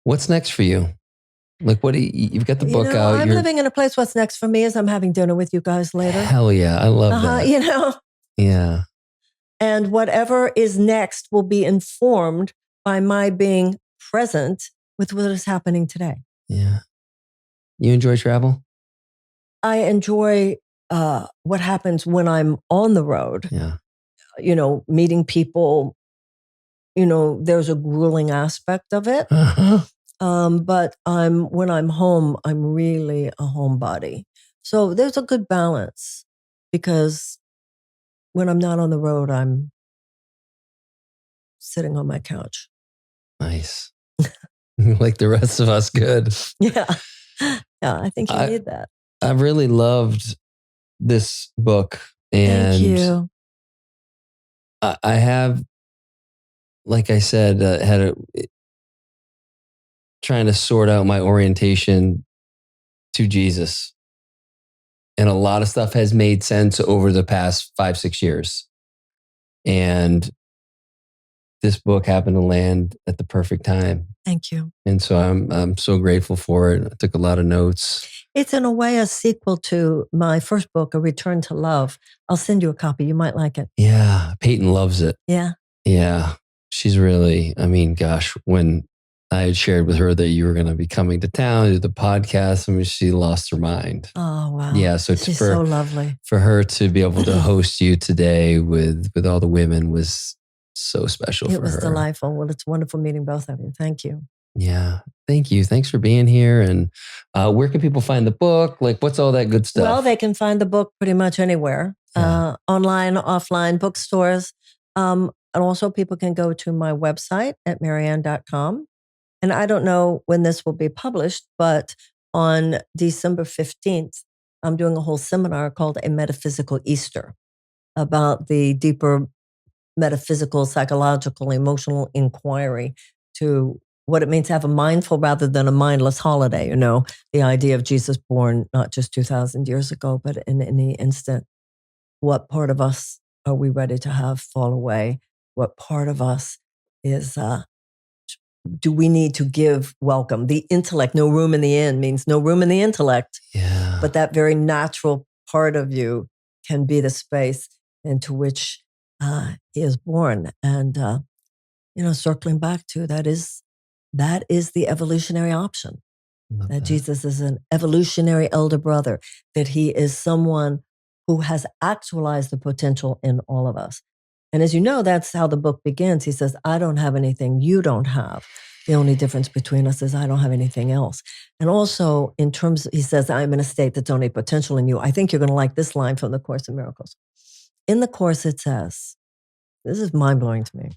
What's next for you? Like, what do you've got the book out? I'm living in a place. What's next for me is I'm having dinner with you guys later. Hell yeah. I love that. Yeah. And whatever is next will be informed by my being present with what is happening today. Yeah. You enjoy travel? I enjoy what happens when I'm on the road. Yeah. Meeting people. There's a grueling aspect of it. But when I'm home, I'm really a homebody. So there's a good balance because when I'm not on the road, I'm sitting on my couch. Nice. Like the rest of us, good. Yeah. Yeah, I think you need that. I really loved this book. And thank you. I have, like I said, trying to sort out my orientation to Jesus. And a lot of stuff has made sense over the past 5-6 years. And this book happened to land at the perfect time. Thank you. And so I'm so grateful for it. I took a lot of notes. It's in a way a sequel to my first book, A Return to Love. I'll send you a copy. You might like it. Yeah. Peyton loves it. Yeah. Yeah. She's really, gosh, when I had shared with her that you were going to be coming to town to do the podcast, she lost her mind. Oh, wow. Yeah. So she's so lovely. For her to be able to host you today with all the women was so special for her. It was delightful. Well, it's wonderful meeting both of you. Thank you. Yeah. Thank you. Thanks for being here. And where can people find the book? Like, what's all that good stuff? Well, they can find the book pretty much anywhere, online, offline, bookstores. And also people can go to my website at marianne.com. And I don't know when this will be published, but on December 15th, I'm doing a whole seminar called A Metaphysical Easter about the deeper metaphysical, psychological, emotional inquiry to what it means to have a mindful rather than a mindless holiday. The idea of Jesus born not just 2,000 years ago, but in any instant. What part of us are we ready to have fall away? What part of us is, do we need to give welcome? The intellect, no room in the inn means no room in the intellect. Yeah. But that very natural part of you can be the space into which he is born. And, circling back to that is the evolutionary option. That Jesus is an evolutionary elder brother, that he is someone who has actualized the potential in all of us. And as you know, that's how the book begins. He says, I don't have anything you don't have. The only difference between us is I don't have anything else. And also in terms, he says, I'm in a state that's only potential in you. I think you're going to like this line from the Course in Miracles. In the Course, it says, this is mind-blowing to me.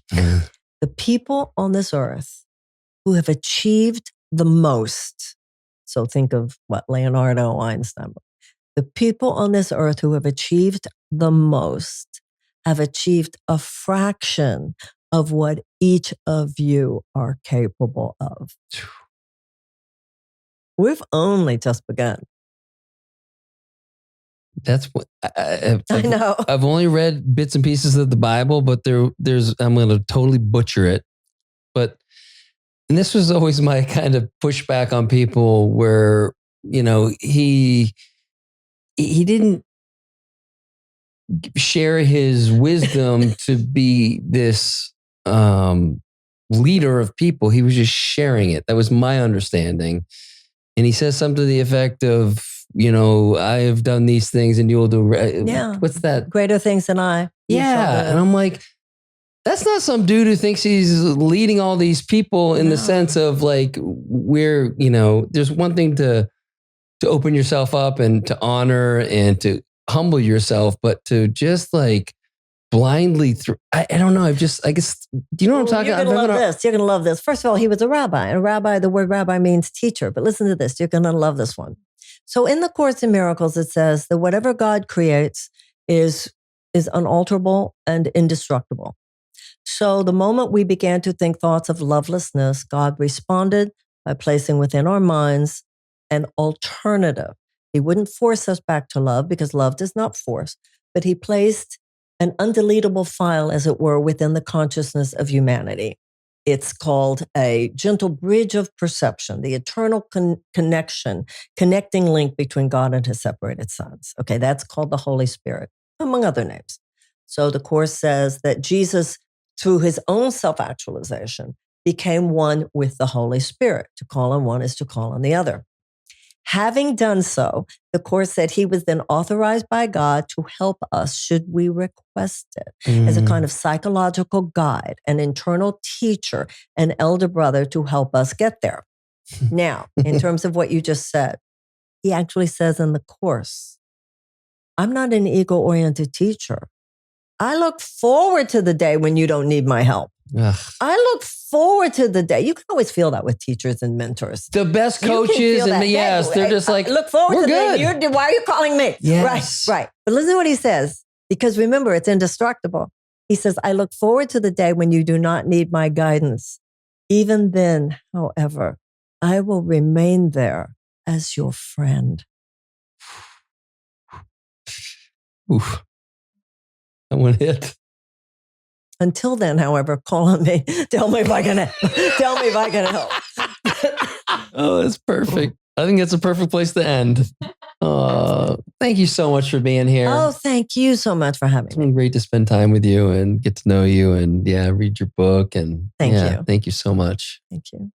The people on this earth who have achieved the most, so think of what Leonardo, Einstein, the people on this earth who have achieved the most have achieved a fraction of what each of you are capable of. We've only just begun. That's what I know. I've only read bits and pieces of the Bible, but there's I'm going to totally butcher it. And this was always my kind of pushback on people where, he didn't share his wisdom to be this leader of people. He was just sharing it. That was my understanding. And he says something to the effect of, I have done these things and you'll do. Yeah. What's that? Greater things than I. Yeah. And I'm like, that's not some dude who thinks he's leading all these people in the sense of like, there's one thing to to open yourself up and to honor and to humble yourself, but to just like blindly through. I don't know. I guess, do you know what I'm talking about? You're going to love this. You're going to love this. First of all, he was a rabbi. And a rabbi, the word rabbi means teacher. But listen to this. You're going to love this one. So in the Course in Miracles, it says that whatever God creates is unalterable and indestructible. So the moment we began to think thoughts of lovelessness, God responded by placing within our minds an alternative. He wouldn't force us back to love because love does not force, but he placed an undeletable file, as it were, within the consciousness of humanity. It's called a gentle bridge of perception, the eternal connecting link between God and his separated sons. Okay, that's called the Holy Spirit, among other names. So the Course says that Jesus, through his own self-actualization, became one with the Holy Spirit. To call on one is to call on the other. Having done so, the Course said he was then authorized by God to help us should we request it, as a kind of psychological guide, an internal teacher, an elder brother to help us get there. Now, in terms of what you just said, he actually says in the Course, I'm not an ego-oriented teacher. I look forward to the day when you don't need my help. Ugh. I look forward to the day. You can always feel that with teachers and mentors. The best coaches, and yes, they're just like, look forward we're to good. the day. Why are you calling me? Yes. Right. But listen to what he says, because remember, it's indestructible. He says, I look forward to the day when you do not need my guidance. Even then, however, I will remain there as your friend. Oof. That one hit. Until then, however, call on me. Tell me if I can help. Oh, that's perfect. I think that's a perfect place to end. Thank you so much for being here. Oh, thank you so much for having me. It's been great to spend time with you and get to know you and read your book. And thank you. Thank you so much. Thank you.